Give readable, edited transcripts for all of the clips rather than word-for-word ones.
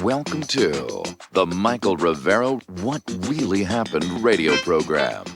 Welcome to the Michael Rivero What Really Happened radio program.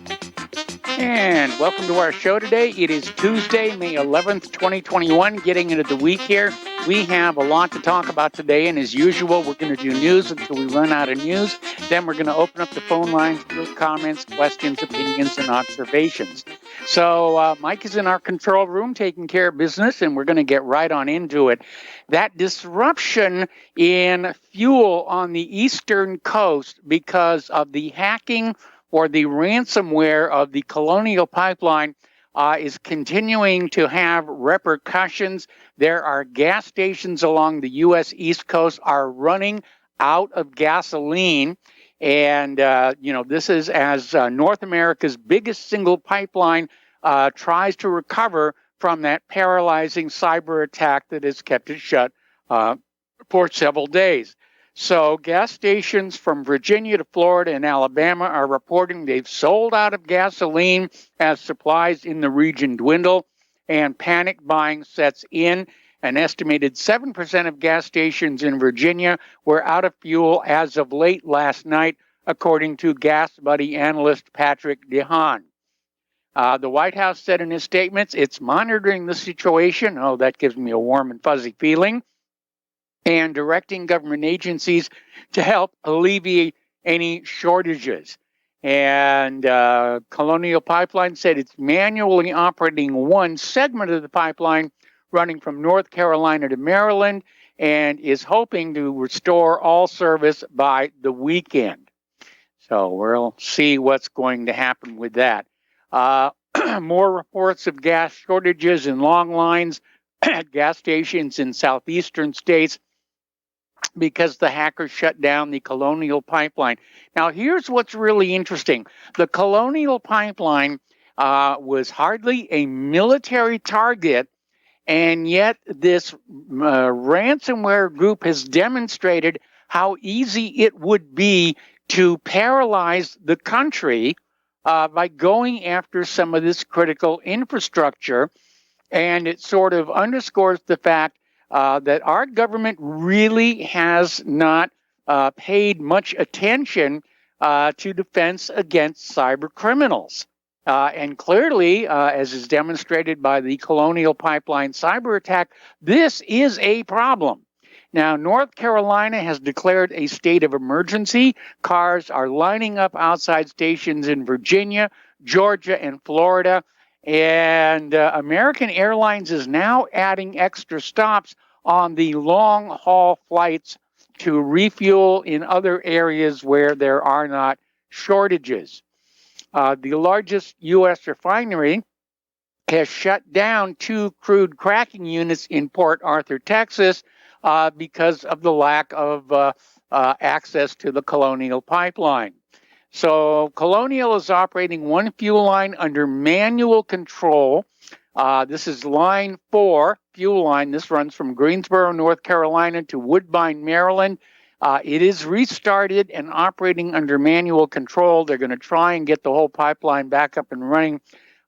And welcome to our show today. It is Tuesday, May 11th, 2021, getting into the week here. We have a lot to talk about today, and as usual, we're going to do news until we run out of news. Then we're going to open up the phone lines for comments, questions, opinions, and observations. So Mike is in our control room taking care of business, and we're going to get right on into it. That disruption in fuel on the eastern coast because of the hacking or the ransomware of the Colonial Pipeline is continuing to have repercussions. There are gas stations along the U.S. East Coast are running out of gasoline. And, this is as North America's biggest single pipeline tries to recover from that paralyzing cyber attack that has kept it shut for several days. So gas stations from Virginia to Florida and Alabama are reporting they've sold out of gasoline as supplies in the region dwindle and panic buying sets in. An estimated 7% of gas stations in Virginia were out of fuel as of late last night, according to Gas Buddy analyst Patrick DeHaan. The White House said in his statements, it's monitoring the situation. Oh, that gives me a warm and fuzzy feeling. And directing government agencies to help alleviate any shortages. And Colonial Pipeline said it's manually operating one segment of the pipeline running from North Carolina to Maryland and is hoping to restore all service by the weekend. So we'll see what's going to happen with that. More reports of gas shortages and long lines at gas stations in southeastern states because the hackers shut down the Colonial Pipeline. Now, here's what's really interesting. The Colonial Pipeline was hardly a military target, and yet this ransomware group has demonstrated how easy it would be to paralyze the country by going after some of this critical infrastructure. And it sort of underscores the fact that our government really has not paid much attention to defense against cyber criminals. And clearly, as is demonstrated by the Colonial Pipeline cyber attack, this is a problem. Now, North Carolina has declared a state of emergency. Cars are lining up outside stations in Virginia, Georgia, and Florida. And American Airlines is now adding extra stops on the long-haul flights to refuel in other areas where there are not shortages. The largest U.S. refinery has shut down 2 crude cracking units in Port Arthur, Texas, because of the lack of access to the Colonial Pipeline. So Colonial is operating one fuel line under manual control. This is line 4, fuel line. This runs from Greensboro, North Carolina to Woodbine, Maryland. It is restarted and operating under manual control. They're going to try and get the whole pipeline back up and running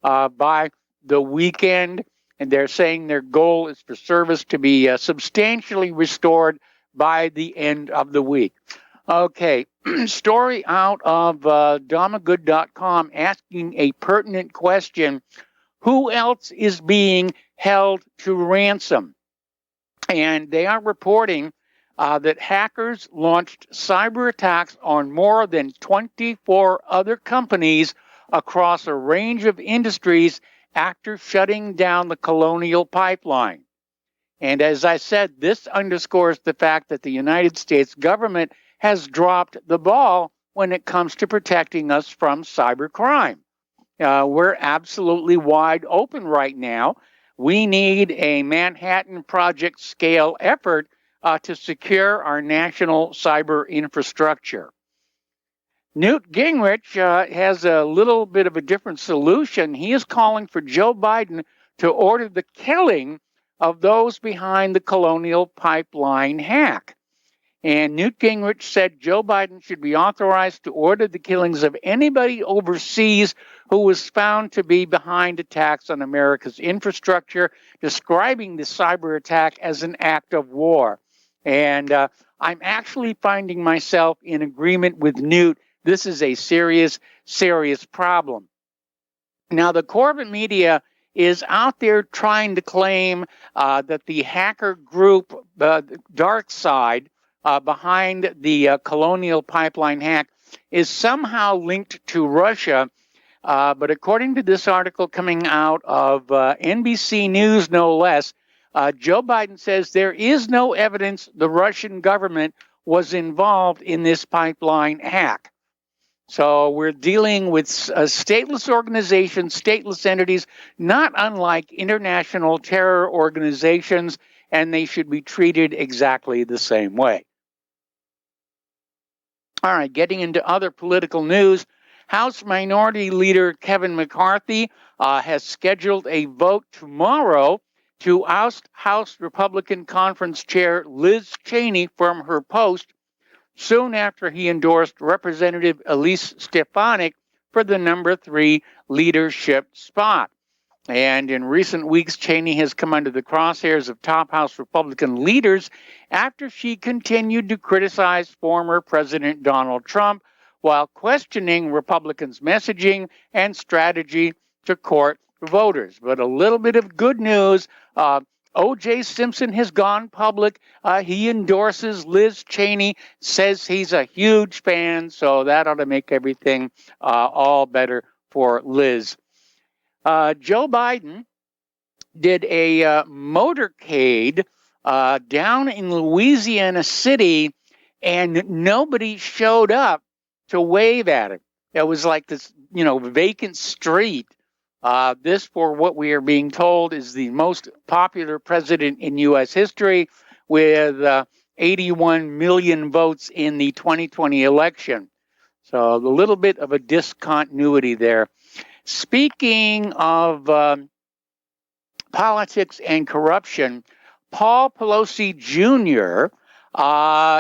by the weekend. And they're saying their goal is for service to be substantially restored by the end of the week. Okay, story out of Domagood.com asking a pertinent question. Who else is being held to ransom? And they are reporting that hackers launched cyber attacks on more than 24 other companies across a range of industries after shutting down the Colonial Pipeline. And as I said, this underscores the fact that the United States government has dropped the ball when it comes to protecting us from cybercrime. We're absolutely wide open right now. We need a Manhattan Project scale effort to secure our national cyber infrastructure. Newt Gingrich has a little bit of a different solution. He is calling for Joe Biden to order the killing of those behind the Colonial Pipeline hack. And Newt Gingrich said Joe Biden should be authorized to order the killings of anybody overseas who was found to be behind attacks on America's infrastructure, describing the cyber attack as an act of war. And I'm actually finding myself in agreement with Newt. This is a serious, serious problem. Now, the corporate media is out there trying to claim that the hacker group, Dark Side, behind the Colonial Pipeline hack is somehow linked to Russia. But according to this article coming out of NBC News, no less, Joe Biden says there is no evidence the Russian government was involved in this pipeline hack. So we're dealing with stateless organizations, stateless entities, not unlike international terror organizations, and they should be treated exactly the same way. All right, getting into other political news, House Minority Leader Kevin McCarthy has scheduled a vote tomorrow to oust House Republican Conference Chair Liz Cheney from her post soon after he endorsed Representative Elise Stefanik for the number 3 leadership spot. And in recent weeks, Cheney has come under the crosshairs of top House Republican leaders after she continued to criticize former President Donald Trump while questioning Republicans' messaging and strategy to court voters. But a little bit of good news. O.J. Simpson has gone public. He endorses Liz Cheney, says he's a huge fan, so that ought to make everything all better for Liz. Joe Biden did a motorcade down in Louisiana City, and nobody showed up to wave at him. It was like this, vacant street. This, for what we are being told, is the most popular president in U.S. history with 81 million votes in the 2020 election. So a little bit of a discontinuity there. Speaking of politics and corruption, Paul Pelosi Jr.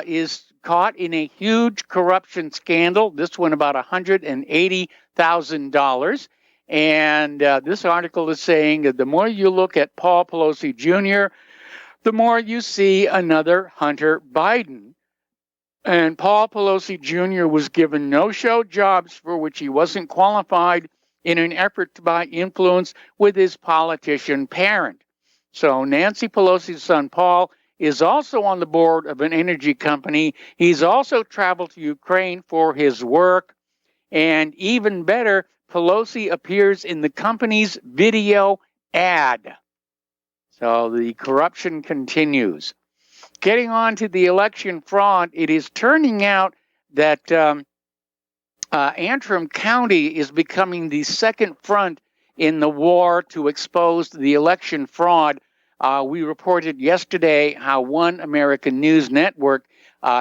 Is caught in a huge corruption scandal. This one about $180,000. And this article is saying that the more you look at Paul Pelosi Jr., the more you see another Hunter Biden. And Paul Pelosi Jr. was given no-show jobs for which he wasn't qualified in an effort to buy influence with his politician parent. So Nancy Pelosi's son Paul is also on the board of an energy company. He's also traveled to Ukraine for his work. And even better, Pelosi appears in the company's video ad. So the corruption continues. Getting on to the election fraud, it is turning out that Antrim County is becoming the second front in the war to expose the election fraud. We reported yesterday how One American News Network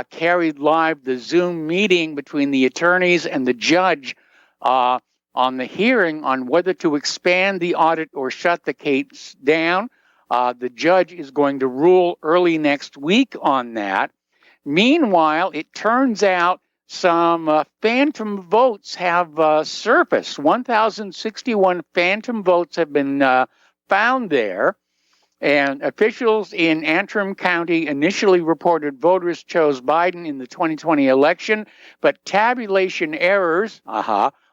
carried live the Zoom meeting between the attorneys and the judge on the hearing on whether to expand the audit or shut the case down. The judge is going to rule early next week on that. Meanwhile, it turns out some phantom votes have surfaced. 1,061 phantom votes have been found there. And officials in Antrim County initially reported voters chose Biden in the 2020 election, but tabulation errors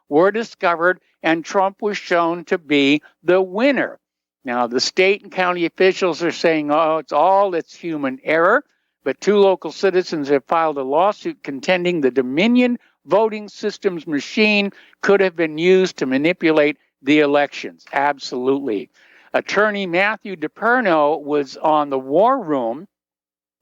were discovered and Trump was shown to be the winner. Now, the state and county officials are saying, it's human error, but 2 local citizens have filed a lawsuit contending the Dominion voting systems machine could have been used to manipulate the elections. Absolutely. Attorney Matthew DePerno was on the War Room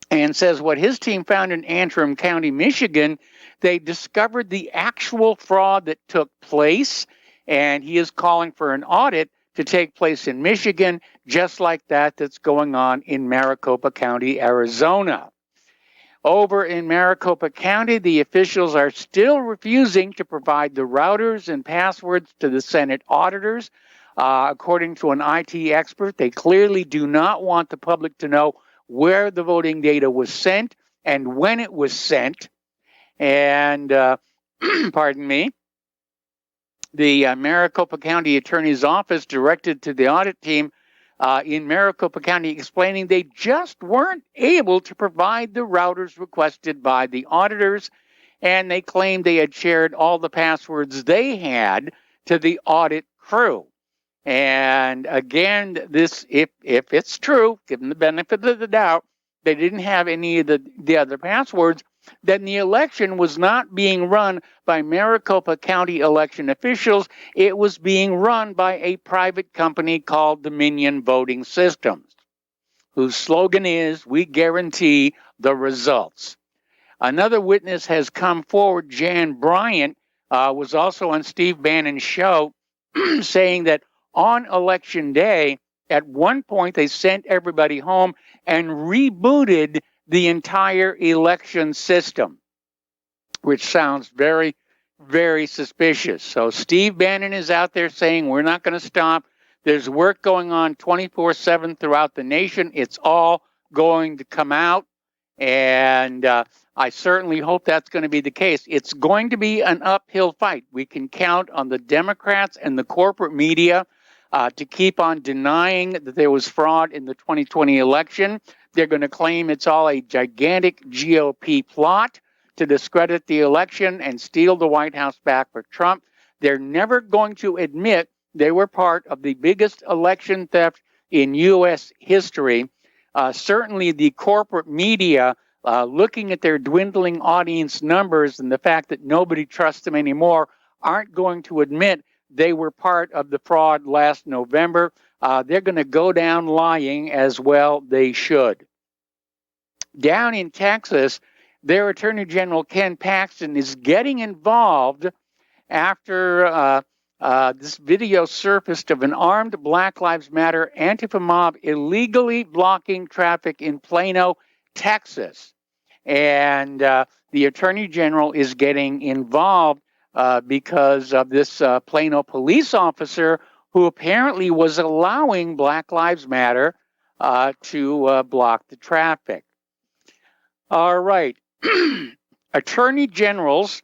and says what his team found in Antrim County, Michigan, they discovered the actual fraud that took place, and he is calling for an audit to take place in Michigan, just like that's going on in Maricopa County, Arizona. Over in Maricopa County, the officials are still refusing to provide the routers and passwords to the Senate auditors. According to an IT expert, they clearly do not want the public to know where the voting data was sent and when it was sent. And, pardon me, the Maricopa County Attorney's Office directed to the audit team in Maricopa County, explaining they just weren't able to provide the routers requested by the auditors, and they claimed they had shared all the passwords they had to the audit crew. And again, this, if it's true, given the benefit of the doubt, they didn't have any of the other passwords, then the election was not being run by Maricopa County election officials. It was being run by a private company called Dominion Voting Systems, whose slogan is, "We guarantee the results." Another witness has come forward. Jan Bryant was also on Steve Bannon's show saying that on election day, at one point, they sent everybody home and rebooted the entire election system, which sounds very, very suspicious. So Steve Bannon is out there saying, we're not going to stop. There's work going on 24/7 throughout the nation. It's all going to come out. And I certainly hope that's going to be the case. It's going to be an uphill fight. We can count on the Democrats and the corporate media to keep on denying that there was fraud in the 2020 election. They're going to claim it's all a gigantic GOP plot to discredit the election and steal the White House back for Trump. They're never going to admit they were part of the biggest election theft in U.S. history. Certainly the corporate media, looking at their dwindling audience numbers and the fact that nobody trusts them anymore, aren't going to admit they were part of the fraud last November. They're going to go down lying, as well they should. Down in Texas, their Attorney General Ken Paxton is getting involved after this video surfaced of an armed Black Lives Matter Antifa mob illegally blocking traffic in Plano, Texas. And the Attorney General is getting involved because of this Plano police officer who apparently was allowing Black Lives Matter to block the traffic. All right. Attorney generals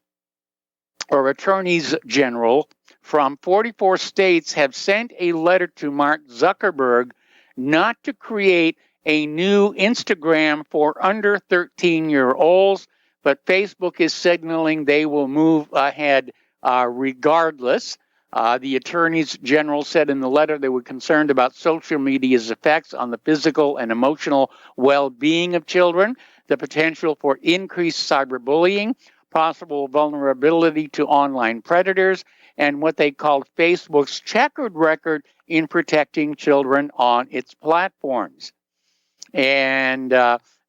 or attorneys general from 44 states have sent a letter to Mark Zuckerberg not to create a new Instagram for under 13-year-olds, but Facebook is signaling they will move ahead regardless. The attorneys general said in the letter they were concerned about social media's effects on the physical and emotional well-being of children, the potential for increased cyberbullying, possible vulnerability to online predators, and what they called Facebook's checkered record in protecting children on its platforms. And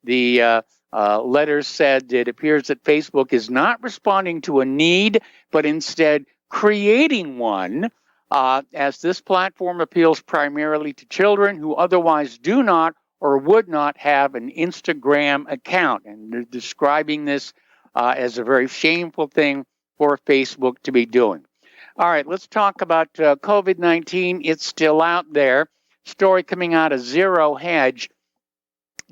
the letters said it appears that Facebook is not responding to a need, but instead creating one, as this platform appeals primarily to children who otherwise do not or would not have an Instagram account. And they're describing this as a very shameful thing for Facebook to be doing. All right, let's talk about COVID-19. It's still out there. Story coming out of Zero Hedge.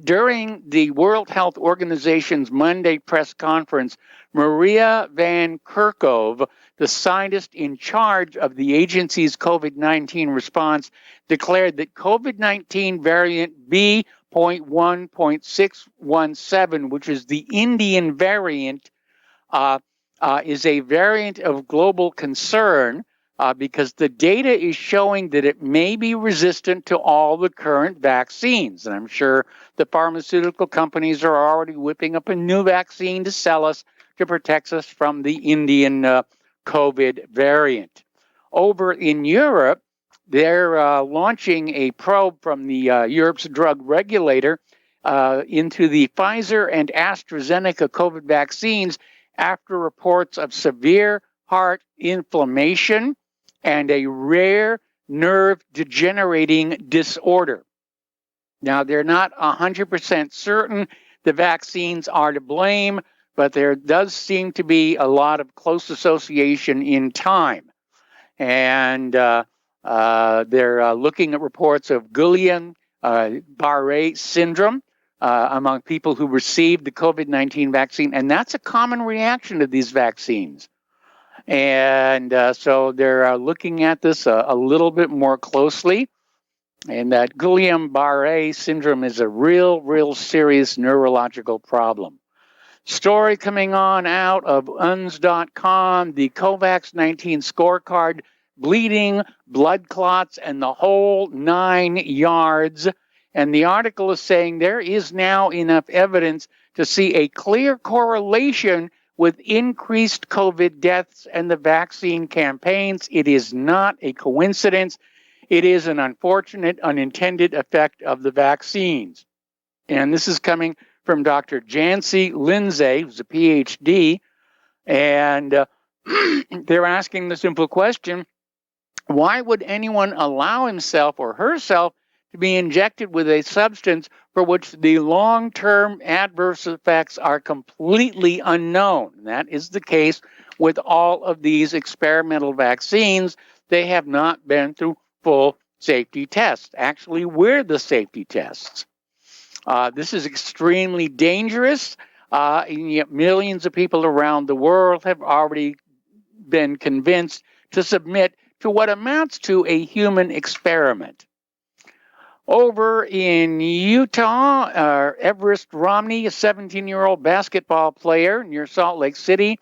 During the World Health Organization's Monday press conference, Maria Van Kerkhove, the scientist in charge of the agency's COVID-19 response, declared that COVID-19 variant B.1.617, which is the Indian variant, is a variant of global concern because the data is showing that it may be resistant to all the current vaccines. And I'm sure the pharmaceutical companies are already whipping up a new vaccine to sell us to protect us from the Indian COVID variant. Over in Europe, they're launching a probe from the Europe's drug regulator into the Pfizer and AstraZeneca COVID vaccines after reports of severe heart inflammation and a rare nerve degenerating disorder. Now, they're not 100% certain the vaccines are to blame, but there does seem to be a lot of close association in time. And they're looking at reports of Guillain-Barré syndrome among people who received the COVID-19 vaccine, and that's a common reaction to these vaccines. And so they're looking at this a little bit more closely. And that Guillain-Barré syndrome is a real serious neurological problem. Story coming on out of UNS.com, the COVAX-19 scorecard, bleeding, blood clots, and the whole 9 yards. And the article is saying there is now enough evidence to see a clear correlation with increased COVID deaths and the vaccine campaigns. It is not a coincidence. It is an unfortunate, unintended effect of the vaccines. And this is coming from Dr. Jancy Lindsay, who's a PhD, and they're asking the simple question, why would anyone allow himself or herself to be injected with a substance for which the long-term adverse effects are completely unknown? And that is the case with all of these experimental vaccines. They have not been through full safety tests. Actually, we're the safety tests. This is extremely dangerous, and yet millions of people around the world have already been convinced to submit to what amounts to a human experiment. Over in Utah, Everest Romney, a 17-year-old basketball player near Salt Lake City,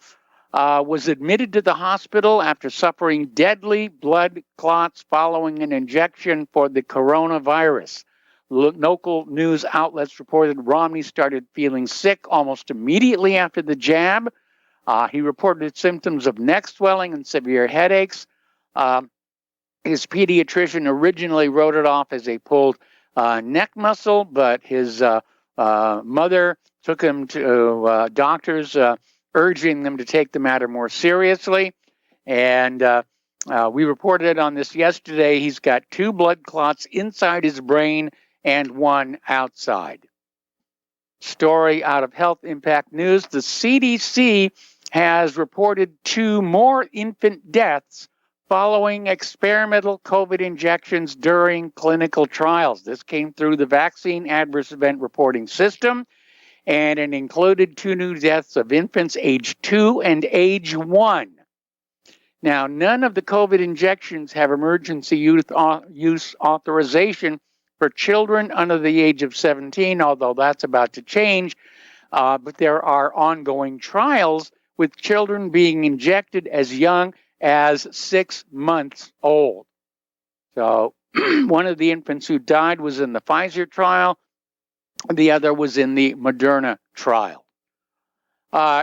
was admitted to the hospital after suffering deadly blood clots following an injection for the coronavirus. Local news outlets reported Romney started feeling sick almost immediately after the jab. He reported symptoms of neck swelling and severe headaches. His pediatrician originally wrote it off as a pulled neck muscle, but his mother took him to doctors, urging them to take the matter more seriously. And we reported on this yesterday. He's got 2 blood clots inside his brain and 1 outside. Story out of Health Impact News. The CDC has reported 2 more infant deaths following experimental COVID injections during clinical trials. This came through the Vaccine Adverse Event Reporting System, and it included 2 new deaths of infants age 2 and age 1. Now, none of the COVID injections have emergency use authorization for children under the age of 17, although that's about to change. But there are ongoing trials with children being injected as young as 6 months old. So one of the infants who died was in the Pfizer trial. The other was in the Moderna trial.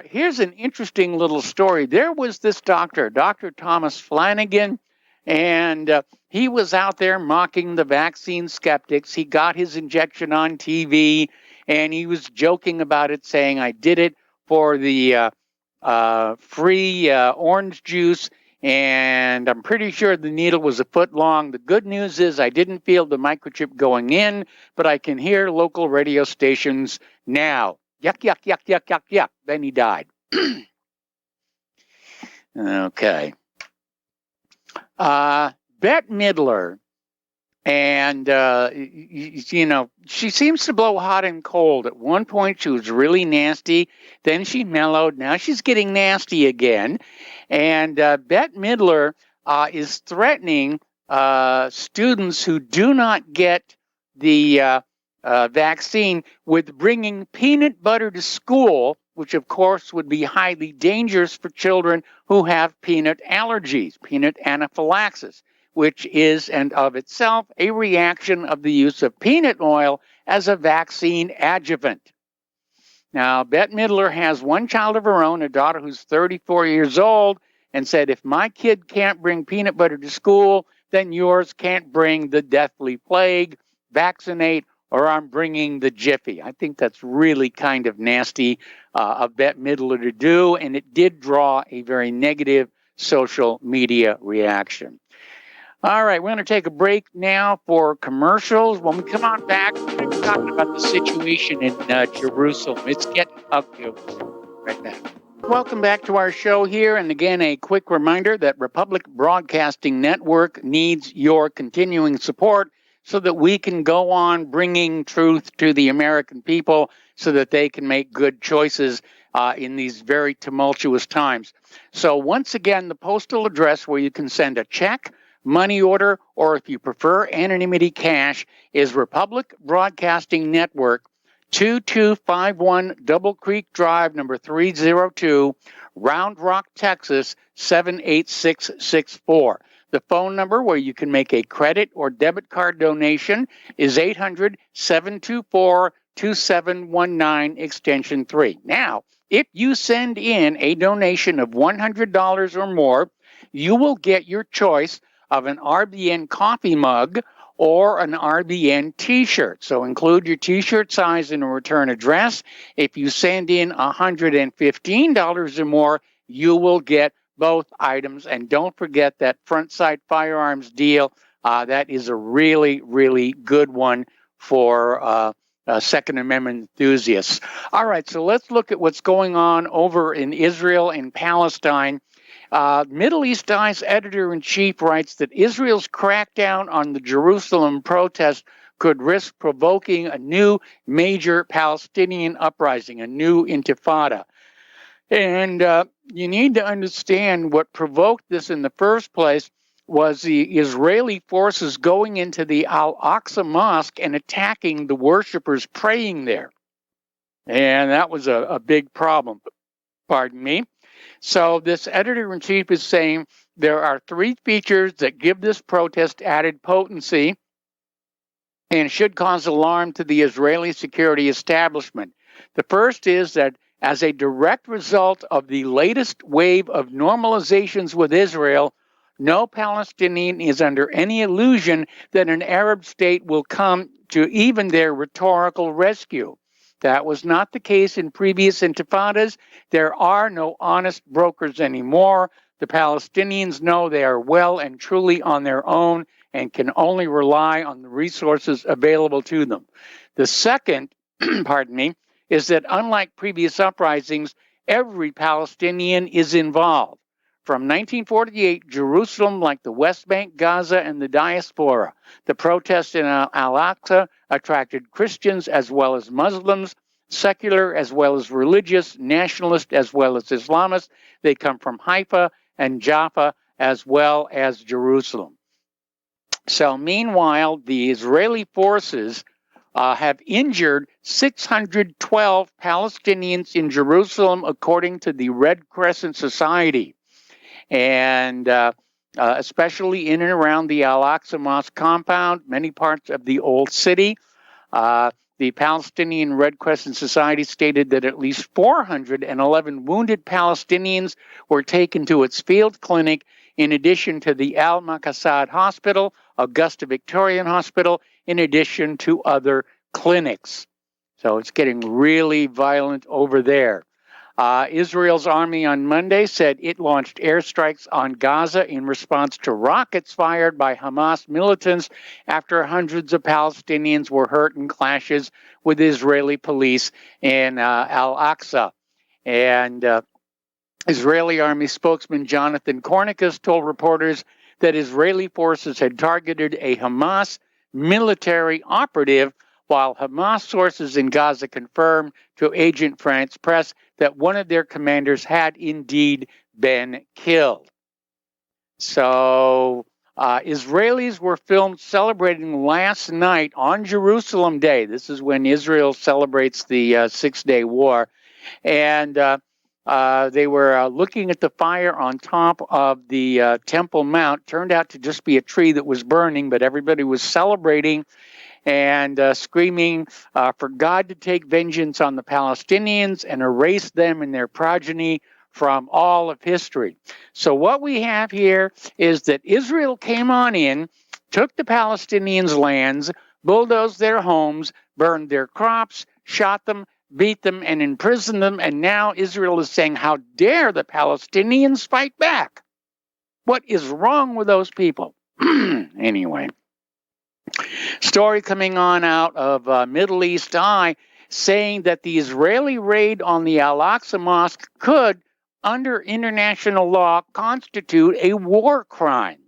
Here's an interesting little story. There was this doctor, Dr. Thomas Flanagan, and he was out there mocking the vaccine skeptics. He got his injection on TV, and he was joking about it, saying, I did it for the free orange juice, and I'm pretty sure the needle was a foot long. The good news is I didn't feel the microchip going in, but I can hear local radio stations now. Yuck, yuck, yuck, yuck, yuck, yuck. Then he died. Okay. Bette Midler, and, she seems to blow hot and cold. At one point, she was really nasty. Then she mellowed. Now she's getting nasty again. And Bette Midler is threatening students who do not get the vaccine with bringing peanut butter to school, which of course would be highly dangerous for children who have peanut allergies, peanut anaphylaxis, which is and of itself a reaction of the use of peanut oil as a vaccine adjuvant. Now, Bette Midler has 1 child of her own, a daughter who's 34 years old, and said, if my kid can't bring peanut butter to school, then yours can't bring the deathly plague. Vaccinate, or I'm bringing the Jiffy. I think that's really kind of nasty of Bette Midler to do, and it did draw a very negative social media reaction. All right, we're going to take a break now for commercials. When we come on back, we're going to be talking about the situation in Jerusalem. It's getting ugly. Right back. Welcome back to our show here. And again, a quick reminder that Republic Broadcasting Network needs your continuing support so that we can go on bringing truth to the American people so that they can make good choices in these very tumultuous times. So once again, the postal address where you can send a check, money order, or if you prefer anonymity cash, is Republic Broadcasting Network, 2251 Double Creek Drive, number 302, Round Rock, Texas, 78664. The phone number where you can make a credit or debit card donation is 800-724-2719, extension 3. Now, if you send in a donation of $100 or more, you will get your choice of an RBN coffee mug or an RBN t-shirt. So include your t-shirt size and a return address. If you send in $115 or more, you will get both items. And don't forget that front sight firearms deal. That is a really, really good one for Second Amendment enthusiasts. All right, so let's look at what's going on over in Israel and Palestine. Middle East Eye's editor-in-chief writes that Israel's crackdown on the Jerusalem protest could risk provoking a new major Palestinian uprising, a new intifada. And you need to understand what provoked this in the first place was the Israeli forces going into the Al-Aqsa Mosque and attacking the worshipers praying there. And that was a big problem. Pardon me. So this editor-in-chief is saying there are 3 features that give this protest added potency and should cause alarm to the Israeli security establishment. The first is that as a direct result of the latest wave of normalizations with Israel, no Palestinian is under any illusion that an Arab state will come to even their rhetorical rescue. That was not the case in previous intifadas. There are no honest brokers anymore. The Palestinians know they are well and truly on their own and can only rely on the resources available to them. The second, pardon me, is that unlike previous uprisings, every Palestinian is involved. From 1948, Jerusalem, like the West Bank, Gaza, and the diaspora, the protests in Al-Aqsa attracted Christians as well as Muslims, secular as well as religious, nationalist as well as Islamists. They come from Haifa and Jaffa as well as Jerusalem. So meanwhile, the Israeli forces have injured 612 Palestinians in Jerusalem, according to the Red Crescent Society. And especially in and around the Al-Aqsa Mosque compound, many parts of the old city. The Palestinian Red Crescent Society stated that at least 411 wounded Palestinians were taken to its field clinic, in addition to the Al-Maqasad Hospital, Augusta Victorian Hospital, in addition to other clinics. So it's getting really violent over there. Israel's army on Monday said it launched airstrikes on Gaza in response to rockets fired by Hamas militants after hundreds of Palestinians were hurt in clashes with Israeli police in Al-Aqsa. And Israeli army spokesman Jonathan Kornikas told reporters that Israeli forces had targeted a Hamas military operative, while Hamas sources in Gaza confirmed to Agent France Press that one of their commanders had indeed been killed. So Israelis were filmed celebrating last night on Jerusalem Day. This is when Israel celebrates the Six-Day War. And they were looking at the fire on top of the Temple Mount. Turned out to just be a tree that was burning, but everybody was celebrating and screaming for God to take vengeance on the Palestinians and erase them and their progeny from all of history. So what we have here is that Israel came on in, took the Palestinians' lands, bulldozed their homes, burned their crops, shot them, beat them, and imprisoned them, and now Israel is saying, how dare the Palestinians fight back? What is wrong with those people? Anyway. Story coming on out of Middle East Eye saying that the Israeli raid on the Al-Aqsa Mosque could, under international law, constitute a war crime,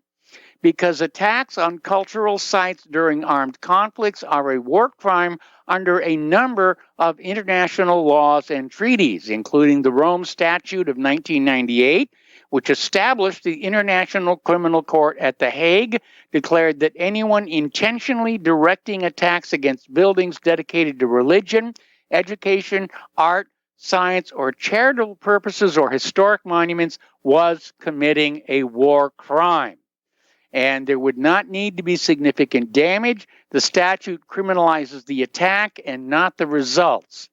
because attacks on cultural sites during armed conflicts are a war crime under a number of international laws and treaties, including the Rome Statute of 1998, which established the International Criminal Court at The Hague, declared that anyone intentionally directing attacks against buildings dedicated to religion, education, art, science, or charitable purposes or historic monuments was committing a war crime. And there would not need to be significant damage. The statute criminalizes the attack and not the results.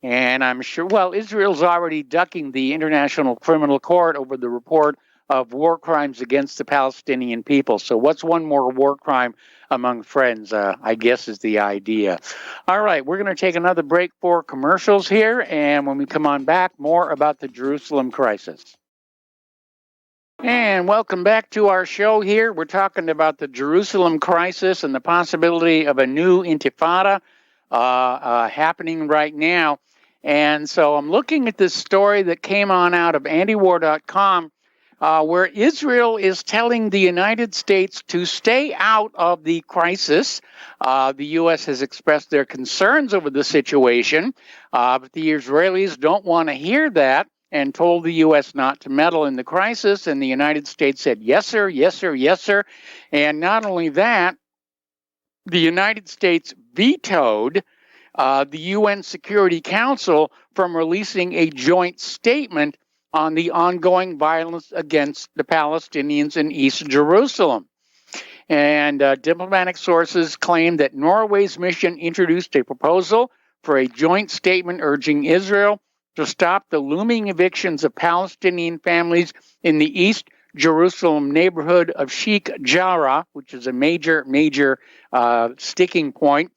And I'm sure, well, Israel's already ducking the International Criminal Court over the report of war crimes against the Palestinian people. So what's one more war crime among friends, I guess is the idea. All right, we're going to take another break for commercials here. And when we come on back, more about the Jerusalem crisis. And welcome back to our show here. We're talking about the Jerusalem crisis and the possibility of a new intifada happening right now. And so I'm looking at this story that came on out of antiwar.com where Israel is telling the United States to stay out of the crisis. The U.S. has expressed their concerns over the situation, but the Israelis don't want to hear that, and told the U.S. not to meddle in the crisis. And the United States said, yes, sir, yes, sir, yes, sir. And not only that, the United States vetoed the UN Security Council from releasing a joint statement on the ongoing violence against the Palestinians in East Jerusalem. And diplomatic sources claim that Norway's mission introduced a proposal for a joint statement urging Israel to stop the looming evictions of Palestinian families in the East Jerusalem neighborhood of Sheikh Jarrah, which is a major sticking point.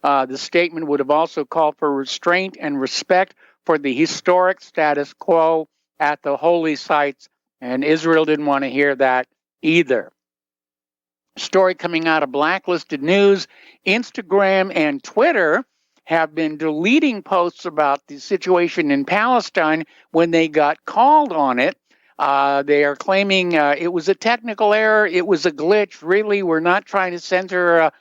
The statement would have also called for restraint and respect for the historic status quo at the holy sites, and Israel didn't want to hear that either. Story coming out of Blacklisted News, Instagram and Twitter have been deleting posts about the situation in Palestine when they got called on it. They are claiming it was a technical error, it was a glitch. Really, we're not trying to censor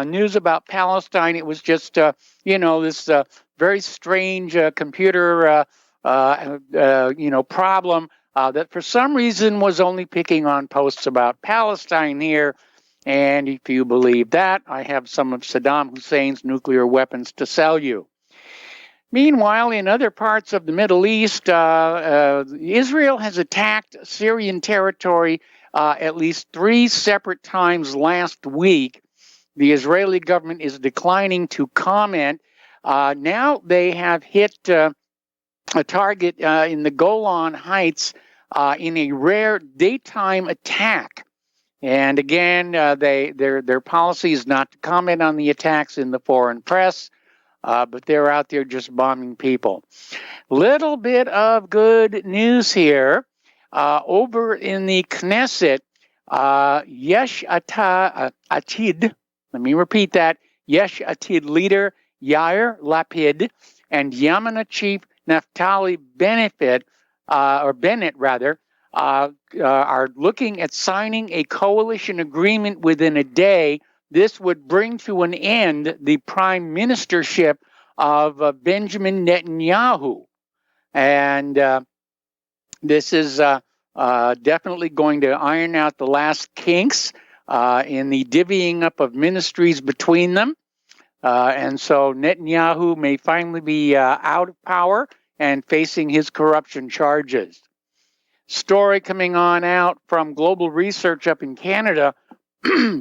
news about Palestine. It was just, this very strange computer, problem that for some reason was only picking on posts about Palestine here. And if you believe that, I have some of Saddam Hussein's nuclear weapons to sell you. Meanwhile, in other parts of the Middle East, Israel has attacked Syrian territory at least 3 separate times last week. The Israeli government is declining to comment. Now they have hit a target in the Golan Heights in a rare daytime attack. And again, their policy is not to comment on the attacks in the foreign press, but they're out there just bombing people. Little bit of good news here. Over in the Knesset, Yesh Atid, let me repeat that, Yesh Atid leader Yair Lapid and Yamina chief Naftali Bennett, are looking at signing a coalition agreement within a day. This would bring to an end the prime ministership of Benjamin Netanyahu. And this is definitely going to iron out the last kinks in the divvying up of ministries between them. And so Netanyahu may finally be out of power and facing his corruption charges. Story coming on out from Global Research up in Canada.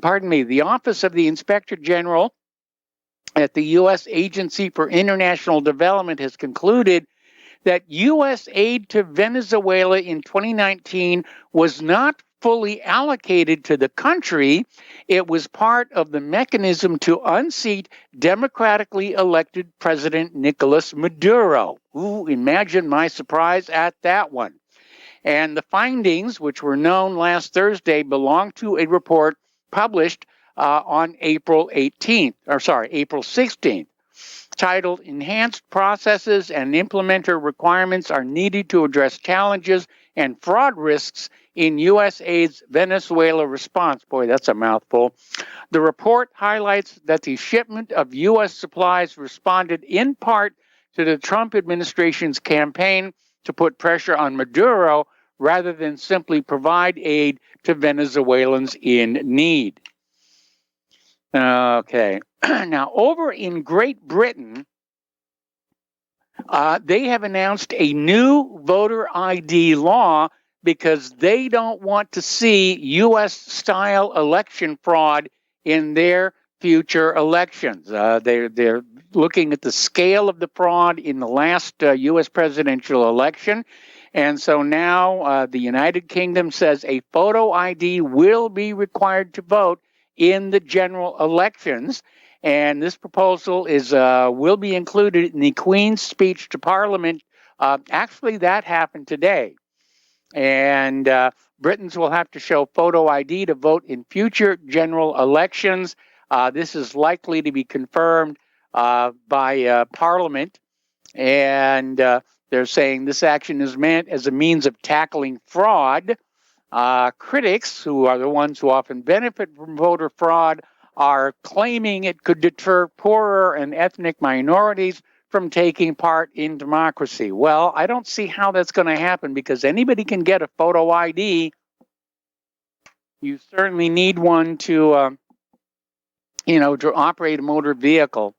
Pardon me. The Office of the Inspector General at the U.S. Agency for International Development has concluded that U.S. aid to Venezuela in 2019 was not fully allocated to the country. It was part of the mechanism to unseat democratically elected President Nicolas Maduro. Ooh, imagine my surprise at that one. And the findings, which were known last Thursday, belong to a report published on April 16th, titled Enhanced Processes and Implementer Requirements Are Needed to Address Challenges and Fraud Risks in USAID's Venezuela Response. Boy, that's a mouthful. The report highlights that the shipment of U.S. supplies responded in part to the Trump administration's campaign to put pressure on Maduro rather than simply provide aid to Venezuelans in need. Okay. Now, over in Great Britain, they have announced a new voter ID law because they don't want to see U.S.-style election fraud in their future elections. They're looking at the scale of the fraud in the last U.S. presidential election. And so now the United Kingdom says a photo ID will be required to vote in the general elections. And this proposal is will be included in the Queen's speech to Parliament. Actually, that happened today. And Britons will have to show photo ID to vote in future general elections. This is likely to be confirmed by Parliament. And they're saying this action is meant as a means of tackling fraud. Critics, who are the ones who often benefit from voter fraud, are claiming it could deter poorer and ethnic minorities from taking part in democracy. Well, I don't see how that's going to happen because anybody can get a photo ID. You certainly need one to, to operate a motor vehicle.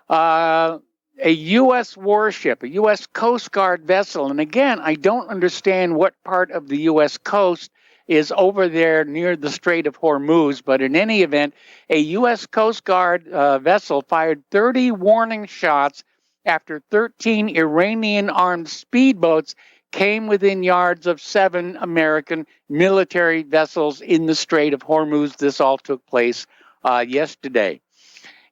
A U.S. warship, a U.S. Coast Guard vessel, and again, I don't understand what part of the U.S. coast is over there near the Strait of Hormuz, but in any event, a U.S. Coast Guard vessel fired 30 warning shots after 13 Iranian-armed speedboats came within yards of 7 American military vessels in the Strait of Hormuz. This all took place yesterday.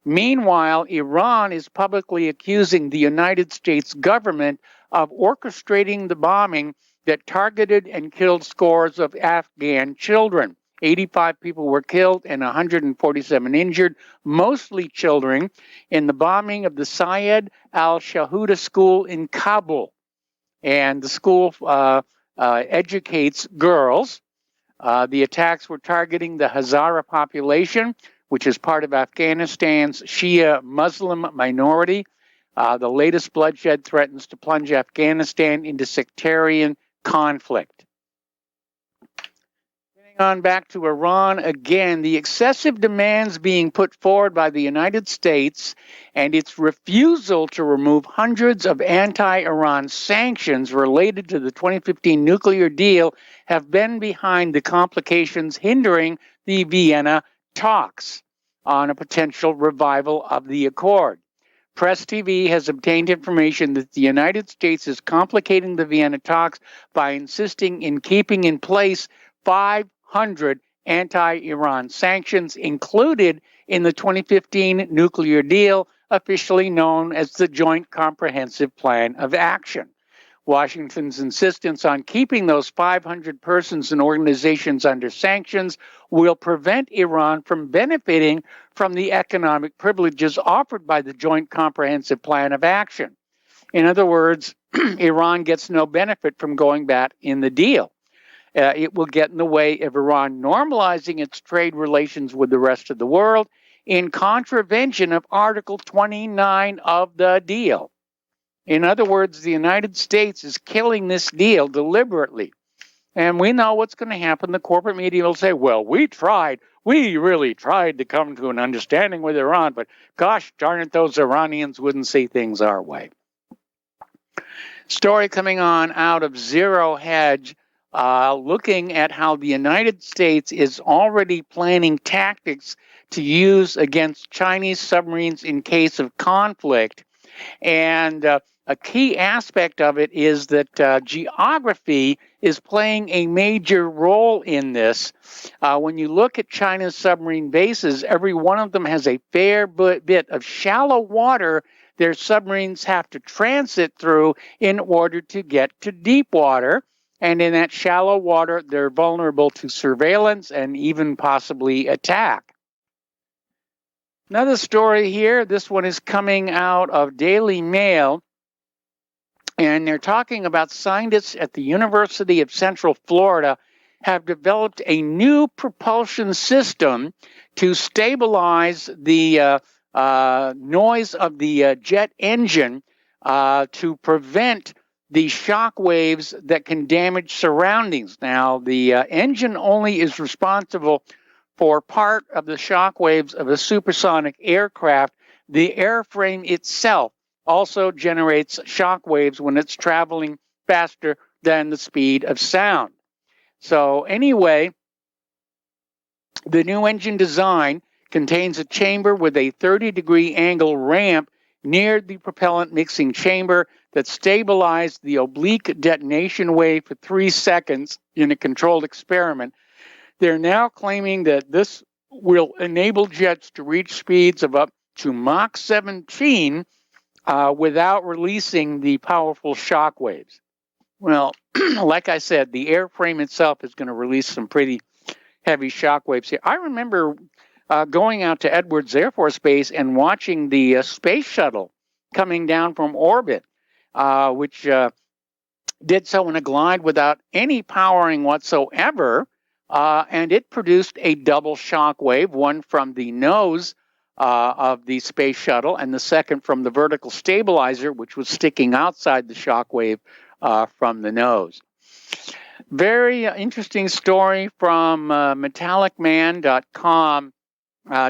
Meanwhile, Iran is publicly accusing the United States government of orchestrating the bombing that targeted and killed scores of Afghan children. 85 people were killed and 147 injured, mostly children, in the bombing of the Syed al-Shahuda school in Kabul. And the school educates girls. The attacks were targeting the Hazara population, which is part of Afghanistan's Shia Muslim minority. The latest bloodshed threatens to plunge Afghanistan into sectarian conflict. Getting on back to Iran again, the excessive demands being put forward by the United States and its refusal to remove hundreds of anti-Iran sanctions related to the 2015 nuclear deal have been behind the complications hindering the Vienna talks on a potential revival of the accord. Press TV has obtained information that the United States is complicating the Vienna talks by insisting in keeping in place 500 anti-Iran sanctions included in the 2015 nuclear deal, officially known as the Joint Comprehensive Plan of Action. Washington's insistence on keeping those 500 persons and organizations under sanctions will prevent Iran from benefiting from the economic privileges offered by the Joint Comprehensive Plan of Action. In other words, Iran gets no benefit from going back in the deal. It will get in the way of Iran normalizing its trade relations with the rest of the world in contravention of Article 29 of the deal. In other words, the United States is killing this deal deliberately. And we know what's going to happen. The corporate media will say, well, we really tried to come to an understanding with Iran, but gosh darn it, those Iranians wouldn't see things our way. Story coming on out of Zero Hedge, looking at how the United States is already planning tactics to use against Chinese submarines in case of conflict. And a key aspect of it is that geography is playing a major role in this. When you look at China's submarine bases, every one of them has a fair bit of shallow water their submarines have to transit through in order to get to deep water. And in that shallow water, they're vulnerable to surveillance and even possibly attack. Another story here, this one is coming out of Daily Mail, and they're talking about scientists at the University of Central Florida have developed a new propulsion system to stabilize the noise of the jet engine to prevent the shock waves that can damage surroundings. Now, the engine only is responsible for part of the shock waves of a supersonic aircraft. The airframe itself also generates shock waves when it's traveling faster than the speed of sound. So anyway, the new engine design contains a chamber with a 30-degree angle ramp near the propellant mixing chamber that stabilized the oblique detonation wave for 3 seconds in a controlled experiment. They're now claiming that this will enable jets to reach speeds of up to Mach 17 without releasing the powerful shock waves. Well, like I said, the airframe itself is going to release some pretty heavy shock waves here. I remember going out to Edwards Air Force Base and watching the space shuttle coming down from orbit, which did so in a glide without any powering whatsoever, and it produced a double shock wave, one from the nose of the space shuttle and the second from the vertical stabilizer, which was sticking outside the shock wave from the nose. Very interesting story from metallicman.com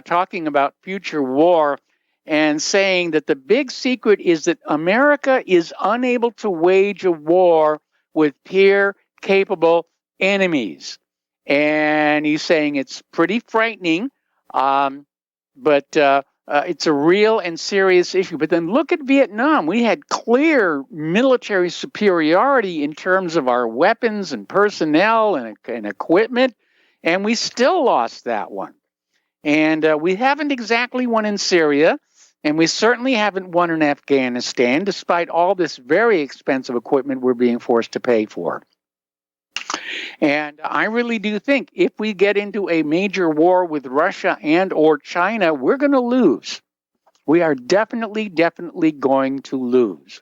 talking about future war and saying that the big secret is that America is unable to wage a war with peer-capable enemies. And he's saying it's pretty frightening, but it's a real and serious issue. But then look at Vietnam. We had clear military superiority in terms of our weapons and personnel and equipment, and we still lost that one. And we haven't exactly won in Syria, and we certainly haven't won in Afghanistan, despite all this very expensive equipment we're being forced to pay for. And I really do think if we get into a major war with Russia and or China, we're going to lose. We are definitely going to lose.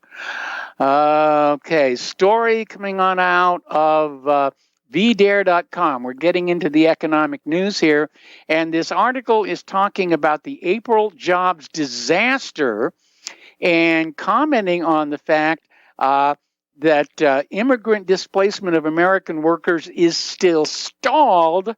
Okay, story coming on out of VDare.com. We're getting into the economic news here. And this article is talking about the April jobs disaster and commenting on the fact that immigrant displacement of American workers is still stalled,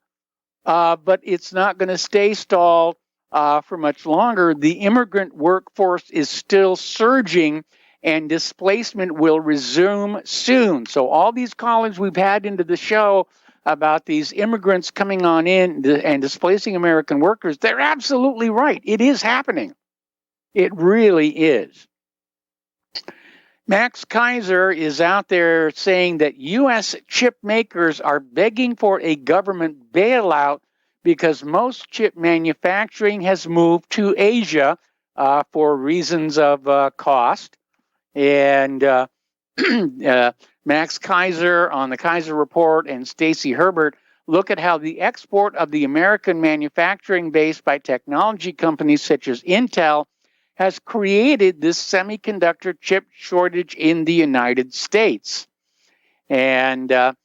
but it's not going to stay stalled for much longer. The immigrant workforce is still surging, and displacement will resume soon. So all these callers we've had into the show about these immigrants coming on in and displacing American workers, they're absolutely right. It is happening. It really is. Max Kaiser is out there saying that U.S. chip makers are begging for a government bailout because most chip manufacturing has moved to Asia for reasons of cost. And Max Kaiser on the Kaiser Report and Stacy Herbert look at how the export of the American manufacturing base by technology companies such as Intel has created this semiconductor chip shortage in the United States. And right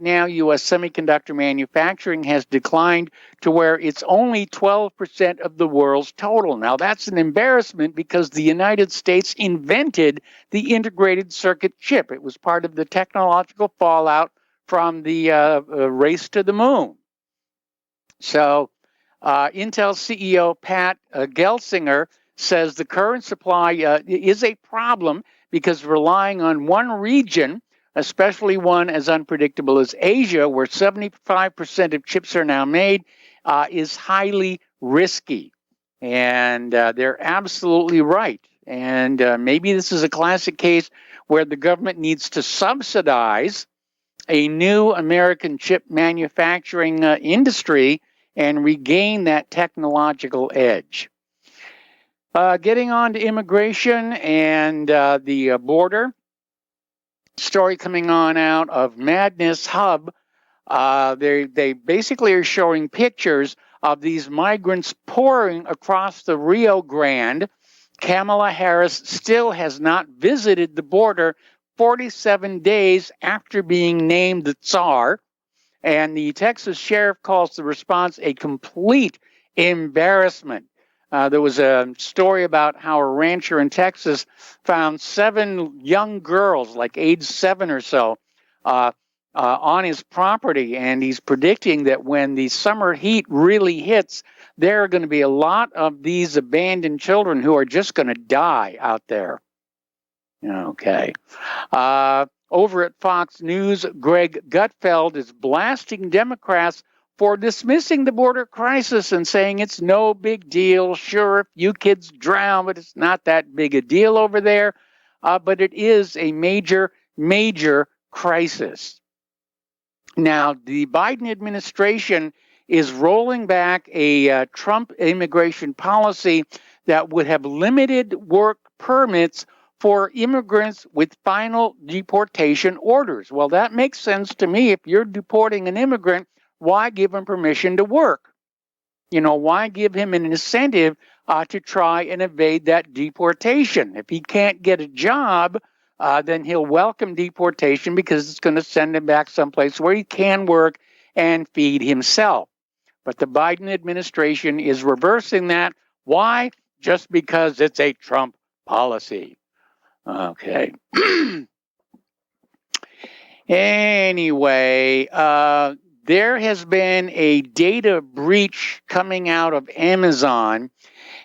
now, U.S. semiconductor manufacturing has declined to where it's only 12% of the world's total. Now, that's an embarrassment because the United States invented the integrated circuit chip. It was part of the technological fallout from the race to the moon. So, Intel CEO Pat Gelsinger says the current supply is a problem because relying on one region, especially one as unpredictable as Asia, where 75% of chips are now made, is highly risky. And they're absolutely right. And maybe this is a classic case where the government needs to subsidize a new American chip manufacturing industry and regain that technological edge. Getting on to immigration and the border. Story coming on out of Madness Hub. They basically are showing pictures of these migrants pouring across the Rio Grande. Kamala Harris still has not visited the border 47 days after being named the czar. And the Texas sheriff calls the response a complete embarrassment. There was a story about how a rancher in Texas found 7 young girls, like age 7 or so, on his property, and he's predicting that when the summer heat really hits, there are going to be a lot of these abandoned children who are just going to die out there. Okay. Over at Fox News, Greg Gutfeld is blasting Democrats for dismissing the border crisis and saying it's no big deal. Sure, if you kids drown, but it's not that big a deal over there. But it is a major, major crisis. Now, the Biden administration is rolling back a Trump immigration policy that would have limited work permits for immigrants with final deportation orders. Well, that makes sense to me. If you're deporting an immigrant, why give him permission to work? Why give him an incentive to try and evade that deportation? If he can't get a job, then he'll welcome deportation because it's going to send him back someplace where he can work and feed himself. But the Biden administration is reversing that. Why? Just because it's a Trump policy. Okay. Anyway, there has been a data breach coming out of Amazon,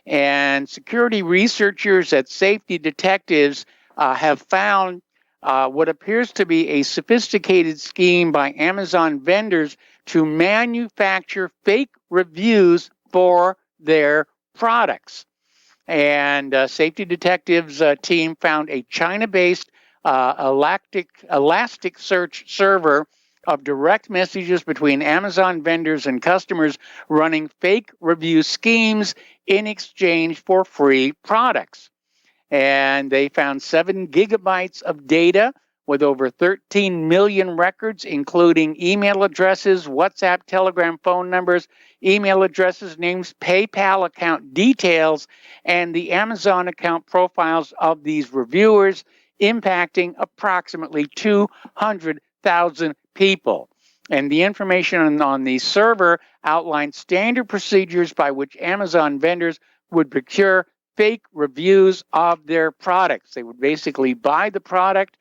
and security researchers at Safety Detectives have found what appears to be a sophisticated scheme by Amazon vendors to manufacture fake reviews for their products. And Safety Detectives team found a China-based Elasticsearch server of direct messages between Amazon vendors and customers running fake review schemes in exchange for free products. And they found 7 gigabytes of data with over 13 million records, including email addresses, WhatsApp, Telegram phone numbers, email addresses, names, PayPal account details, and the Amazon account profiles of these reviewers, impacting approximately 200,000 people. And the information on the server outlines standard procedures by which Amazon vendors would procure fake reviews of their products. They would basically buy the product,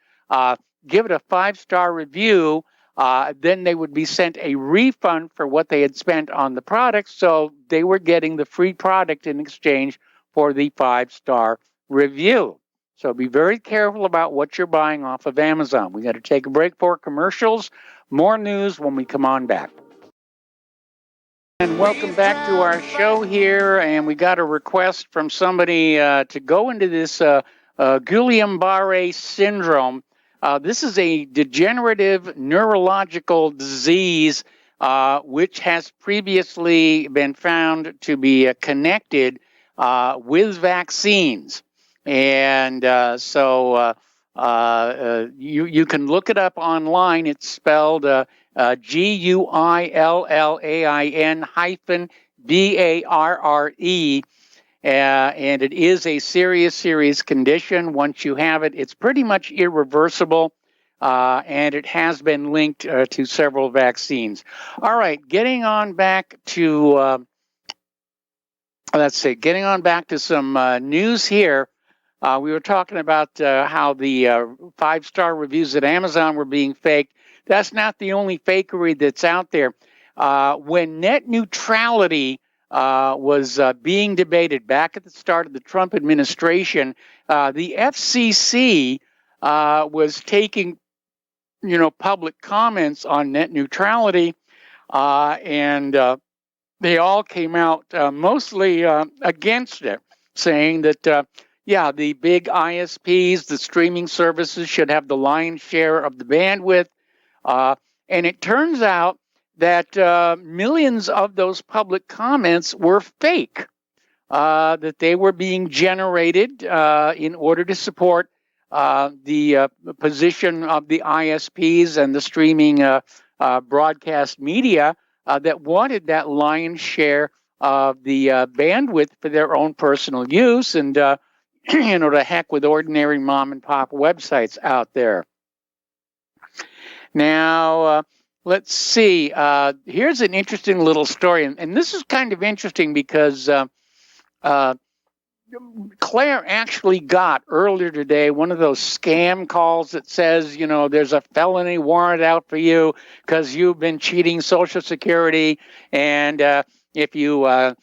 give it a 5-star review, then they would be sent a refund for what they had spent on the product, so they were getting the free product in exchange for the 5-star review. So be very careful about what you're buying off of Amazon. We got to take a break for commercials. More news when we come on back. And welcome back to our show here. And we got a request from somebody to go into this Guillain-Barré syndrome. This is a degenerative neurological disease which has previously been found to be connected with vaccines. And so you can look it up online. It's spelled Guillain-Barré. And it is a serious condition. Once you have it, it's pretty much irreversible, and it has been linked to several vaccines. All right, getting on back to some news here. We were talking about how the 5-star reviews at Amazon were being faked. That's not the only fakery that's out there. When net neutrality was being debated back at the start of the Trump administration, the FCC was taking, public comments on net neutrality, and they all came out mostly against it, saying that, the big ISPs, the streaming services, should have the lion's share of the bandwidth. And it turns out that millions of those public comments were fake, that they were being generated in order to support the position of the ISPs and the streaming broadcast media that wanted that lion's share of the bandwidth for their own personal use, and to heck with ordinary mom and pop websites out there. Now, let's see. Here's an interesting little story, and this is kind of interesting because Claire actually got earlier today one of those scam calls that says, there's a felony warrant out for you because you've been cheating Social Security. And if you,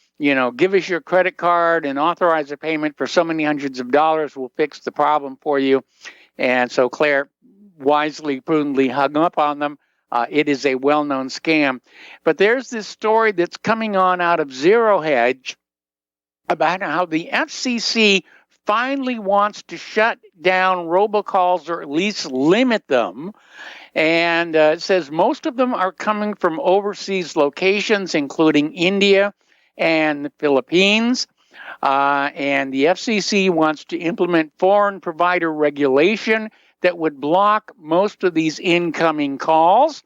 give us your credit card and authorize a payment for so many hundreds of dollars, we'll fix the problem for you. And so Claire wisely, prudently hung up on them. It is a well-known scam. But there's this story that's coming on out of Zero Hedge about how the FCC finally wants to shut down robocalls or at least limit them. And it says most of them are coming from overseas locations, including India and the Philippines. And the FCC wants to implement foreign provider regulation that would block most of these incoming calls.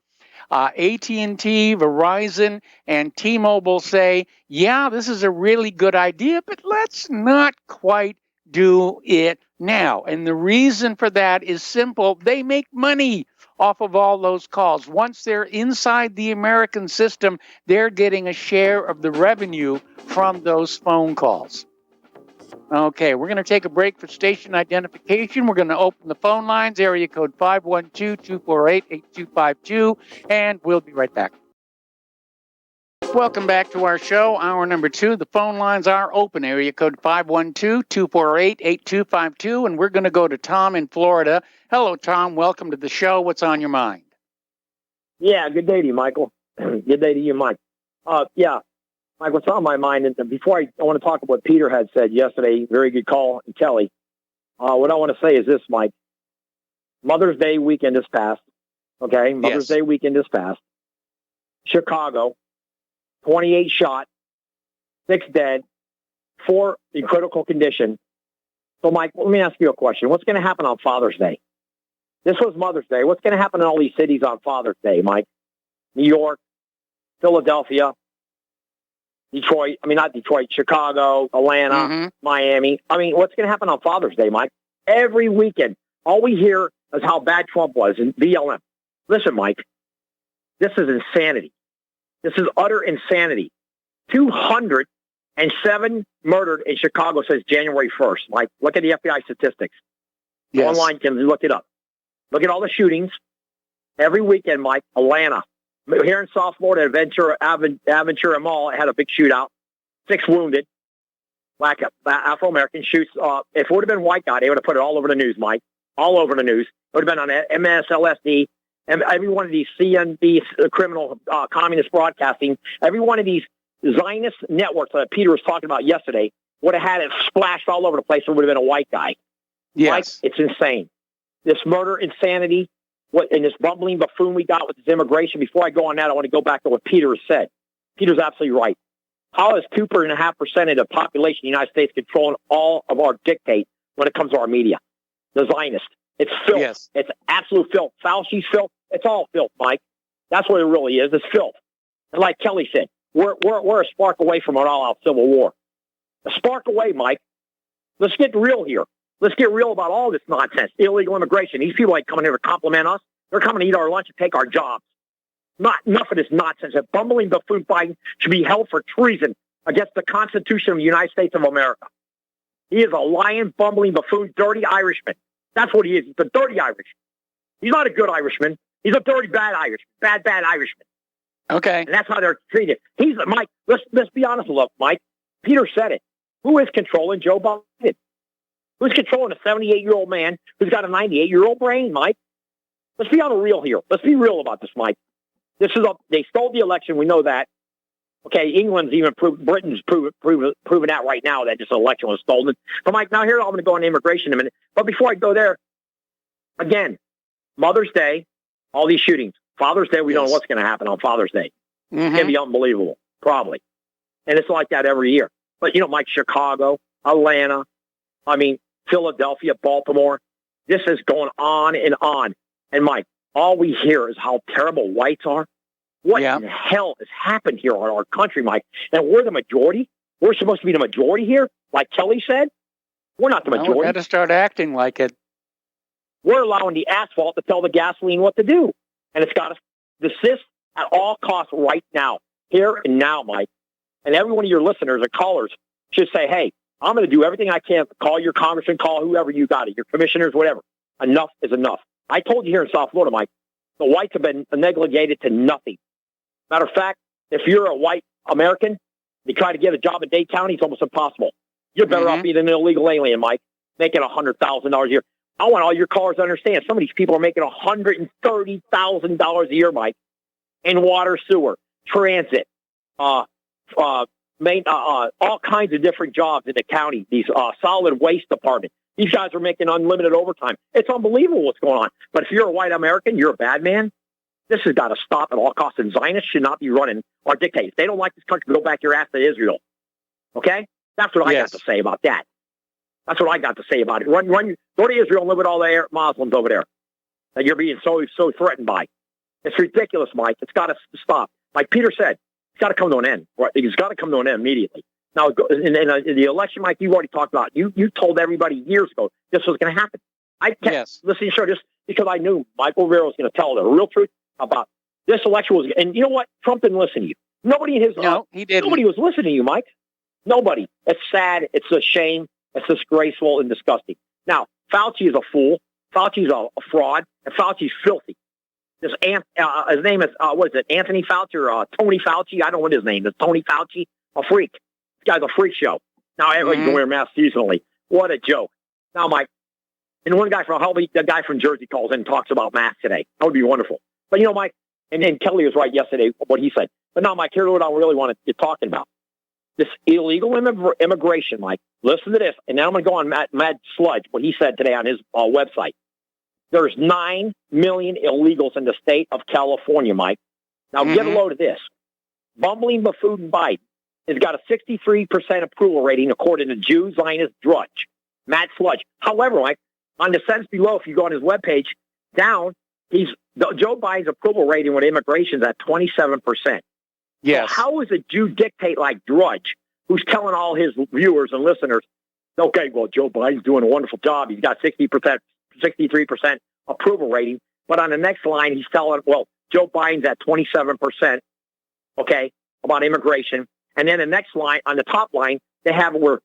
AT&T, Verizon, and T-Mobile say, yeah, this is a really good idea, but let's not quite do it now. And the reason for that is simple. They make money off of all those calls. Once they're inside the American system, they're getting a share of the revenue from those phone calls. Okay, we're going to take a break for station identification. We're going to open the phone lines, area code 512-248-8252, and we'll be right back. Welcome back to our show, hour number 2. The phone lines are open, area code 512-248-8252, and we're going to go to Tom in Florida. Hello, Tom. Welcome to the show. What's on your mind? Yeah, good day to you, Michael. Good day to you, Mike. Mike, what's on my mind, and before I want to talk about what Peter had said yesterday, very good call, and Kelly, what I want to say is this, Mike. Mother's Day weekend is past, okay? Mother's Day weekend is past. Chicago, 28 shot, 6 dead, 4 in critical condition. So, Mike, let me ask you a question. What's going to happen on Father's Day? This was Mother's Day. What's going to happen in all these cities on Father's Day, Mike? New York, Philadelphia, Chicago, Atlanta, Miami. What's going to happen on Father's Day, Mike? Every weekend, all we hear is how bad Trump was in BLM. Listen, Mike, this is insanity. This is utter insanity. 207 murdered in Chicago since January 1st, Mike. Look at the FBI statistics. Yes. Online, can look it up. Look at all the shootings. Every weekend, Mike, Atlanta. Here in South Florida, Aventura Mall had a big shootout. 6 wounded. Black Afro-American shoots. If it would have been white guy, they would have put it all over the news, Mike. All over the news. It would have been on MSLSD. And every one of these CNB criminal communist broadcasting, every one of these Zionist networks that Peter was talking about yesterday would have had it splashed all over the place. It would have been a white guy. Yes. Mike, it's insane. This murder insanity. And this bumbling buffoon we got with this immigration. Before I go on that, I want to go back to what Peter said. Peter's absolutely right. How is 2.5% of the population of the United States controlling all of our dictate when it comes to our media? The Zionist. It's filth. Yes. It's absolute filth. Fauci's filth. It's all filth, Mike. That's what it really is. It's filth. And like Kelly said, we're a spark away from an all-out civil war. A spark away, Mike. Let's get real here. Let's get real about all this nonsense. Illegal immigration. These people ain't coming here to compliment us. They're coming to eat our lunch and take our jobs. Not enough of this nonsense. A bumbling buffoon Biden should be held for treason against the Constitution of the United States of America. He is a lying, bumbling buffoon, dirty Irishman. That's what he is. He's a dirty Irishman. He's not a good Irishman. He's a dirty, bad Irishman. Bad Irishman. Okay. And that's how they're treated. He's Mike. Let's be honest, look, Mike. Peter said it. Who is controlling Joe Biden? Who's controlling a 78-year-old man who's got a 98-year-old brain, Mike? Let's be on the real here. Let's be real about this, Mike. They stole the election. We know that. Okay, England's Britain's proven that right now that this election was stolen. But Mike, now here I'm going to go on immigration in a minute. But before I go there, again, Mother's Day, all these shootings. Father's Day, we don't know what's going to happen on Father's Day. It's going to be unbelievable, probably. And it's like that every year. But, Mike, Chicago, Atlanta, Philadelphia, Baltimore, this is going on and on. And, Mike, all we hear is how terrible whites are. What in the hell has happened here in our country, Mike? And we're the majority? We're supposed to be the majority here, like Kelly said? We're not the majority. We got to start acting like it. We're allowing the asphalt to tell the gasoline what to do. And it's got to desist at all costs right now, here and now, Mike. And every one of your listeners or callers should say, hey, I'm going to do everything I can. Call your congressman, call whoever you got it, your commissioners, whatever. Enough is enough. I told you here in South Florida, Mike, the whites have been neglected to nothing. Matter of fact, if you're a white American, you try to get a job in Dade County, it's almost impossible. You're better off being an illegal alien, Mike, making $100,000 a year. I want all your callers to understand. Some of these people are making $130,000 a year, Mike, in water, sewer, transit, all kinds of different jobs in the county, these solid waste department. These guys are making unlimited overtime. It's unbelievable what's going on. But if you're a white American, you're a bad man. This has got to stop at all costs. And Zionists should not be running our dictate. If they don't like this country, go back your ass to Israel. Okay? That's what I got to say about that. That's what I got to say about it. Go to Israel and live with all the Muslims over there that you're being so threatened by. It's ridiculous, Mike. It's got to stop. Like Peter said, it's got to come to an end. It's got to come to an end immediately. Now, in the election, Mike, you've already talked about. You told everybody years ago this was going to happen. I kept listening to the show just because I knew Michael Rivero was going to tell the real truth about this election was. And you know what? Trump didn't listen to you. Nobody in his he didn't. Nobody was listening to you, Mike. Nobody. It's sad. It's a shame. It's disgraceful and disgusting. Now, Fauci is a fool. Fauci's a fraud, and Fauci's filthy. His name is what is it? Anthony Fauci or Tony Fauci? I don't know what his name is. Tony Fauci, a freak. This guy's a freak show. Now everybody can wear masks seasonally. What a joke. Now, Mike, and one guy the guy from Jersey calls in and talks about masks today. That would be wonderful. But you know, Mike, and then Kelly was right yesterday what he said. But now, Mike, here's what I really want to get talking about. This illegal immigration, Mike. Listen to this, and then I'm going to go on Matt Sludge, what he said today on his website. There's 9 million illegals in the state of California, Mike. Now, get a load of this. Bumbling buffoon Biden has got a 63% approval rating according to Jew Zionist Drudge, Matt Sludge. However, Mike, on the sentence below, if you go on his webpage, down, Joe Biden's approval rating with immigration is at 27%. Yes. So how is a Jew dictate like Drudge, who's telling all his viewers and listeners, okay, well, Joe Biden's doing a wonderful job. He's got 63% approval rating. But on the next line, he's telling, well, Joe Biden's at 27%, okay, about immigration. And then the next line, on the top line, they have where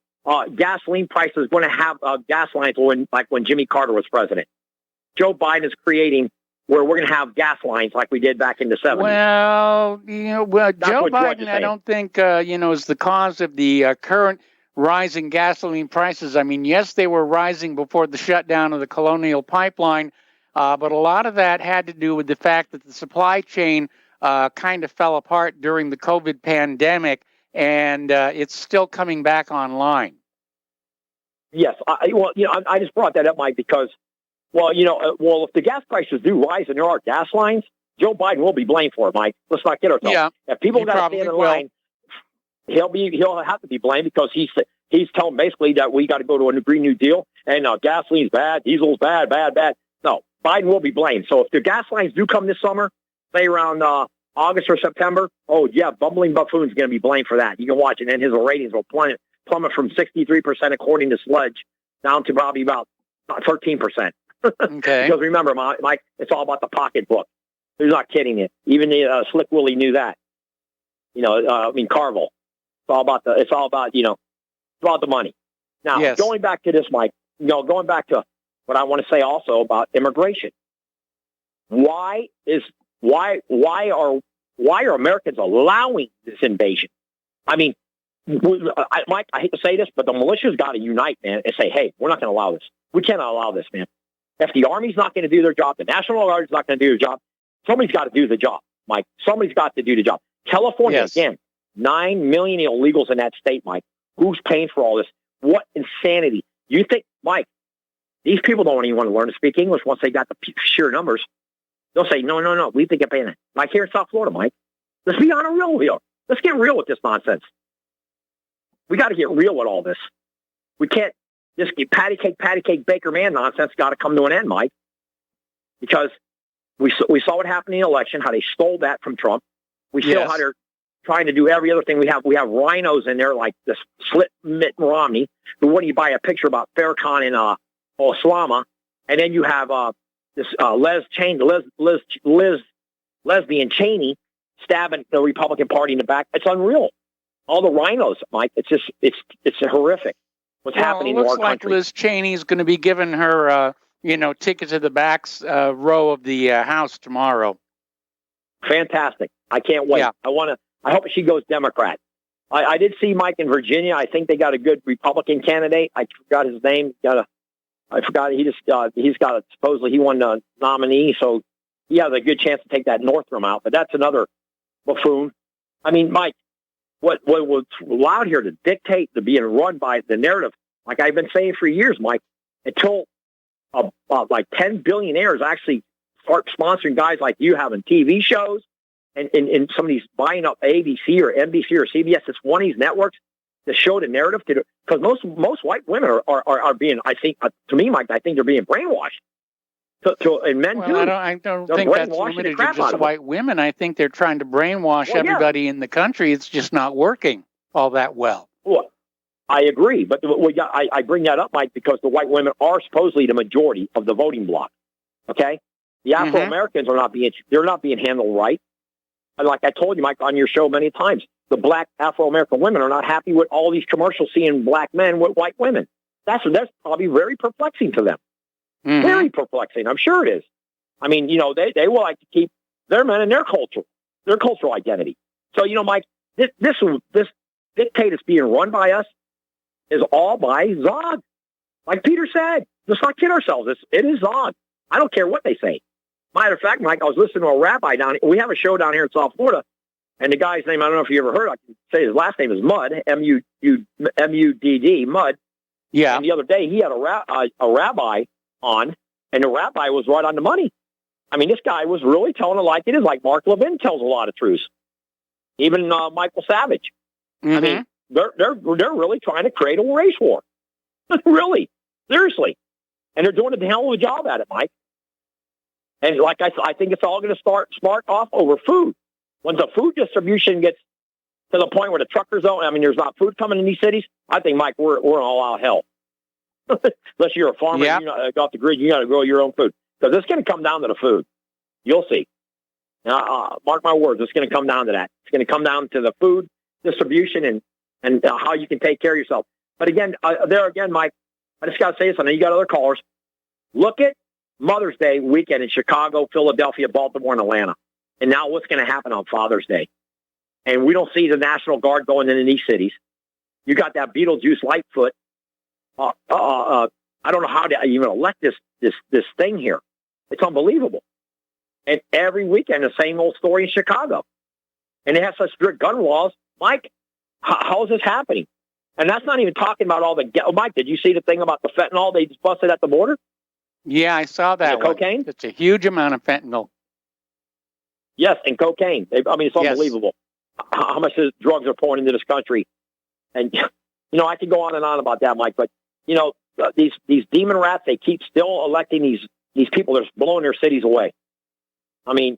gasoline prices going to have gas lines when Jimmy Carter was president. Joe Biden is creating where we're going to have gas lines like we did back in the 70s. Well, Joe Biden, I don't think, is the cause of the current rising gasoline prices. I mean, yes, they were rising before the shutdown of the Colonial Pipeline, but a lot of that had to do with the fact that the supply chain kind of fell apart during the COVID pandemic, and it's still coming back online. Yes. I just brought that up, Mike, because if the gas prices do rise and there are gas lines, Joe Biden will be blamed for it, Mike. Let's not kid ourselves. Yeah, if people got to stand in line, he'll have to be blamed because he's telling basically that we got to go to a Green New Deal and gasoline's bad, diesel's bad. No, Biden will be blamed. So if the gas lines do come this summer, say around August or September, bumbling buffoon's going to be blamed for that. You can watch it, and his ratings will plummet from 63% according to Sludge down to probably about 13%. Okay. Because remember, Mike, it's all about the pocketbook. He's not kidding you. Even Slick Willie knew that. Carville. It's all about the money. Now, going back to this, Mike, going back to what I want to say also about immigration. Why are Americans allowing this invasion? I mean, Mike, I hate to say this, but the militia's got to unite, man, and say, hey, we're not going to allow this. We cannot allow this, man. If the Army's not going to do their job, the National Guard's not going to do their job, somebody's got to do the job, Mike. Somebody's got to do the job. California, again, 9 million illegals in that state, Mike. Who's paying for all this? What insanity. You think, Mike, these people don't even want to learn to speak English once they got the sheer numbers. They'll say, no, we think of paying that. Like here in South Florida, Mike. Let's be on a real wheel. Let's get real with this nonsense. We got to get real with all this. We can't just get patty cake, Baker Man nonsense. Got to come to an end, Mike. Because we saw what happened in the election, how they stole that from Trump. We saw how they're trying to do every other thing. We have rhinos in there like this slit Mitt Romney, who when you buy a picture about Farrakhan and Osama, and then you have this lesbian Cheney stabbing the Republican Party in the back. It's unreal. all the rhinos, Mike. It's just it's horrific what's happening It in our looks like country. Liz Cheney's going to be giving her, ticket to the back row of the House tomorrow. Fantastic! I can't wait. Yeah. I hope she goes Democrat. I did see Mike in Virginia. I think they got a good Republican candidate. I forgot his name. I forgot. Supposedly he won the nominee, so he has a good chance to take that Northam out. But that's another buffoon. I mean, Mike, what was allowed here to dictate to being run by the narrative, like I've been saying for years, Mike, until like 10 billionaires actually start sponsoring guys like you having TV shows and some of these buying up ABC or NBC or CBS, it's one of these networks to show the narrative, because most white women are being, I think, to me, Mike, I think they're being brainwashed. And men do. I don't think that's limited to just white women. I think they're trying to brainwash everybody in the country. It's just not working all that well. Well, I agree, but I bring that up, Mike, because the white women are supposedly the majority of the voting bloc. Okay, the Afro Americans are not being handled right. And like I told you, Mike, on your show many times, the black Afro American women are not happy with all these commercials seeing black men with white women. That's probably very perplexing to them. Mm-hmm. Very perplexing. I'm sure it is. I mean, they will like to keep their men and their cultural identity. So, Mike, this dictate that's being run by us is all by Zog. Like Peter said, let's not kid ourselves. It is Zog. I don't care what they say. Matter of fact, Mike, I was listening to a rabbi down here. We have a show down here in South Florida, and the guy's name, I don't know if you ever heard, I can say his last name is Mudd, Mudd, Mudd. Yeah. And the other day, he had a rabbi on, and the rabbi was right on the money. I mean, this guy was really telling it like it is, like Mark Levin tells a lot of truths. Even Michael Savage. Mm-hmm. I mean, they're really trying to create a race war. Really, seriously, and they're doing a hell of a job at it, Mike. And like I think it's all going to spark off over food. When the food distribution gets to the point where the truckers don't, I mean, there's not food coming in these cities. I think, Mike, we're in all out hell. Unless you're a farmer, you off the grid, you got to grow your own food, because it's going to come down to the food. You'll see. Now, mark my words, it's going to come down to that. It's going to come down to the food distribution and how you can take care of yourself. But again, Mike, I just got to say this. I know you got other callers. Look at Mother's Day weekend in Chicago, Philadelphia, Baltimore, and Atlanta. And now what's going to happen on Father's Day? And we don't see the National Guard going into these cities. You got that Beetlejuice Lightfoot. I don't know how to even elect this thing here. It's unbelievable. And every weekend, the same old story in Chicago. And they have such strict gun laws. Mike, how is this happening? And that's not even talking about all the... Mike, did you see the thing about the fentanyl they just busted at the border? Yeah, I saw that. Cocaine? It's a huge amount of fentanyl. Yes, and cocaine. It's unbelievable how much drugs are pouring into this country. And, I could go on and on about that, Mike. But, these demon rats, they keep still electing these people that are blowing their cities away. I mean,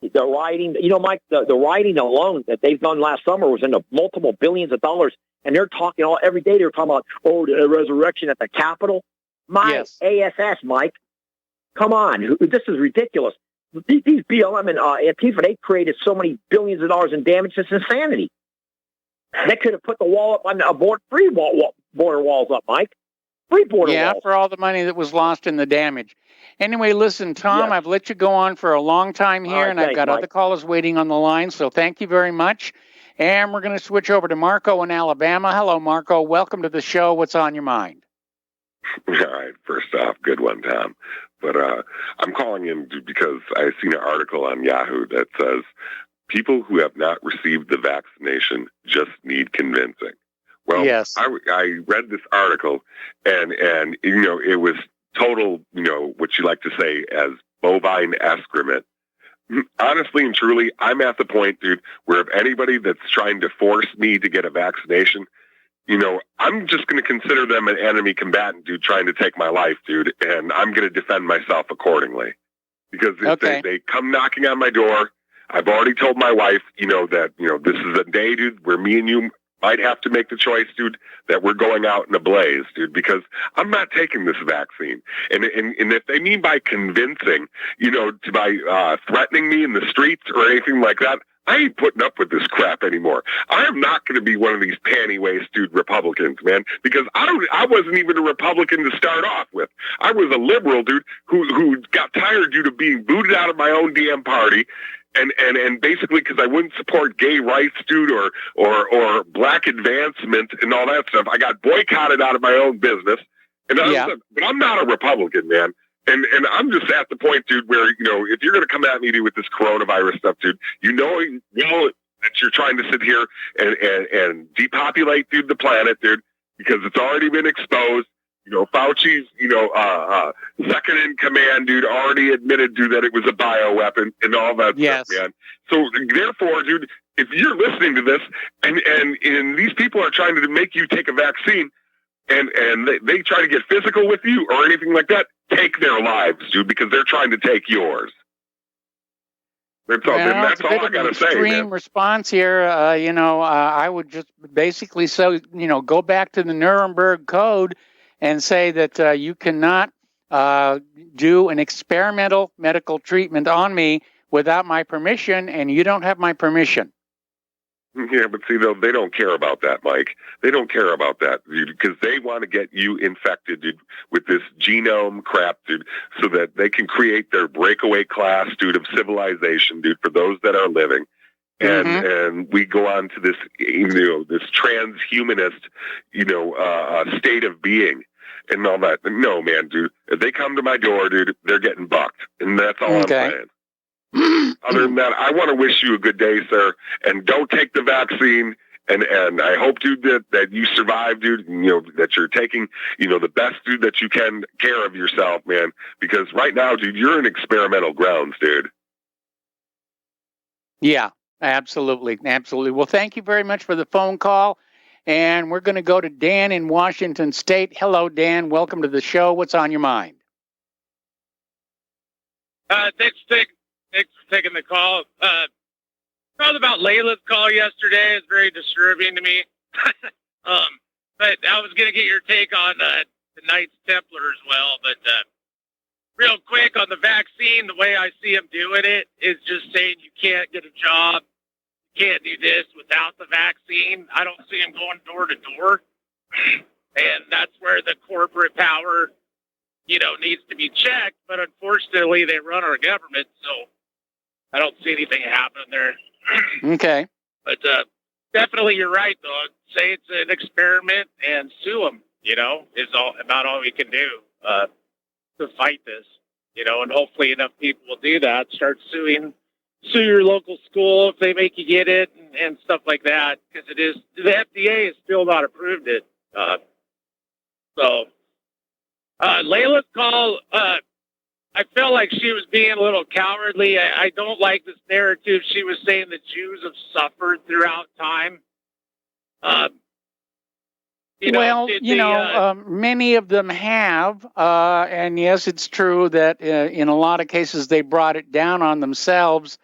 the rioting, Mike, the rioting alone that they've done last summer was in the multiple billions of dollars. And they're talking every day. They're talking about, the resurrection at the Capitol. ASS, Mike. Come on. This is ridiculous. These BLM and Antifa, they created so many billions of dollars in damage. It's insanity. They could have put the wall up on free border walls up, Mike. Free border walls. Yeah, for all the money that was lost in the damage. Anyway, listen, Tom, I've let you go on for a long time here, and I've got other callers waiting on the line, so thank you very much. And we're going to switch over to Marco in Alabama. Hello, Marco. Welcome to the show. What's on your mind? All right. First off, good one, Tom. But I'm calling in because I've seen an article on Yahoo that says people who have not received the vaccination just need convincing. Well, yes. I read this article, and it was total, what you like to say as bovine excrement. Honestly and truly, I'm at the point, dude, where if anybody that's trying to force me to get a vaccination, I'm just going to consider them an enemy combatant, dude, trying to take my life, dude, and I'm going to defend myself accordingly. Because if they come knocking on my door, I've already told my wife, that, this is a day, dude, where me and you might have to make the choice, dude, that we're going out in a blaze, dude, because I'm not taking this vaccine. And if they mean by convincing, by threatening me in the streets or anything like that, I ain't putting up with this crap anymore. I am not going to be one of these panty-waist-dude Republicans, man, because I wasn't even a Republican to start off with. I was a liberal, dude, who got tired, dude, of being booted out of my own damn party. And basically because I wouldn't support gay rights, dude, or black advancement and all that stuff, I got boycotted out of my own business. And but I'm not a Republican, man. And I'm just at the point, dude, where, if you're going to come at me, dude, with this coronavirus stuff, dude, you know that you're trying to sit here and depopulate, dude, the planet, dude, because it's already been exposed. Fauci's, second in command, dude, already admitted, dude, that it was a bioweapon and all that stuff, man. So therefore, dude, if you're listening to this and these people are trying to make you take a vaccine and they try to get physical with you or anything like that, take their lives, dude, because they're trying to take yours. That's all I got to say, extreme response here. I would just basically say, go back to the Nuremberg Code and say that you cannot do an experimental medical treatment on me without my permission, and you don't have my permission. Yeah, but see, they don't care about that, Mike. They don't care about that, dude, because they want to get you infected, dude, with this genome crap, dude, so that they can create their breakaway class, dude, of civilization, dude, for those that are living. And we go on to this, this transhumanist, state of being and all that. No, man, dude, if they come to my door, dude, they're getting bucked, and that's all I'm saying. Other than that, I want to wish you a good day, sir, and don't take the vaccine. And I hope, dude, that you survive, dude. That you're taking, the best, dude, that you can care of yourself, man. Because right now, dude, you're in experimental grounds, dude. Yeah, absolutely, absolutely. Well, thank you very much for the phone call, and we're going to go to Dan in Washington State. Hello, Dan. Welcome to the show. What's on your mind? Thanks for taking the call. Thought about Layla's call yesterday. It's very disturbing to me. But I was going to get your take on the Knights Templar as well. But real quick on the vaccine, the way I see him doing it is just saying you can't get a job, you can't do this without the vaccine. I don't see him going door to door. And that's where the corporate power, needs to be checked. But unfortunately, they run our government, so I don't see anything happening there. Okay. But definitely you're right, though. Say it's an experiment and sue them, is about all we can do to fight this, and hopefully enough people will do that. Start sue your local school if they make you get it and stuff like that, because the FDA has still not approved it. Layla's call, I felt like she was being a little cowardly. I don't like this narrative. She was saying the Jews have suffered throughout time. Many of them have. And yes, it's true that in a lot of cases they brought it down on themselves.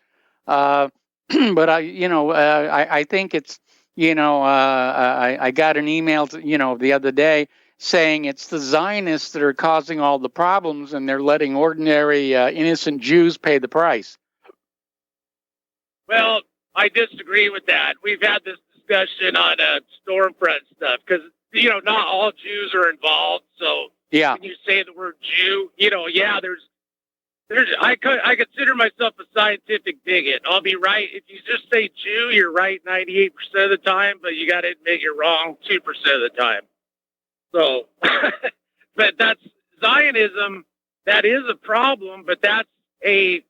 But I think it's, I got an email, the other day saying it's the Zionists that are causing all the problems, and they're letting ordinary innocent Jews pay the price. Well, I disagree with that. We've had this discussion on Stormfront stuff because, not all Jews are involved. So when you say the word Jew, I consider myself a scientific bigot. I'll be right. If you just say Jew, you're right 98% of the time, but you got to admit you're wrong 2% of the time. So, but that's Zionism. That is a problem, but it's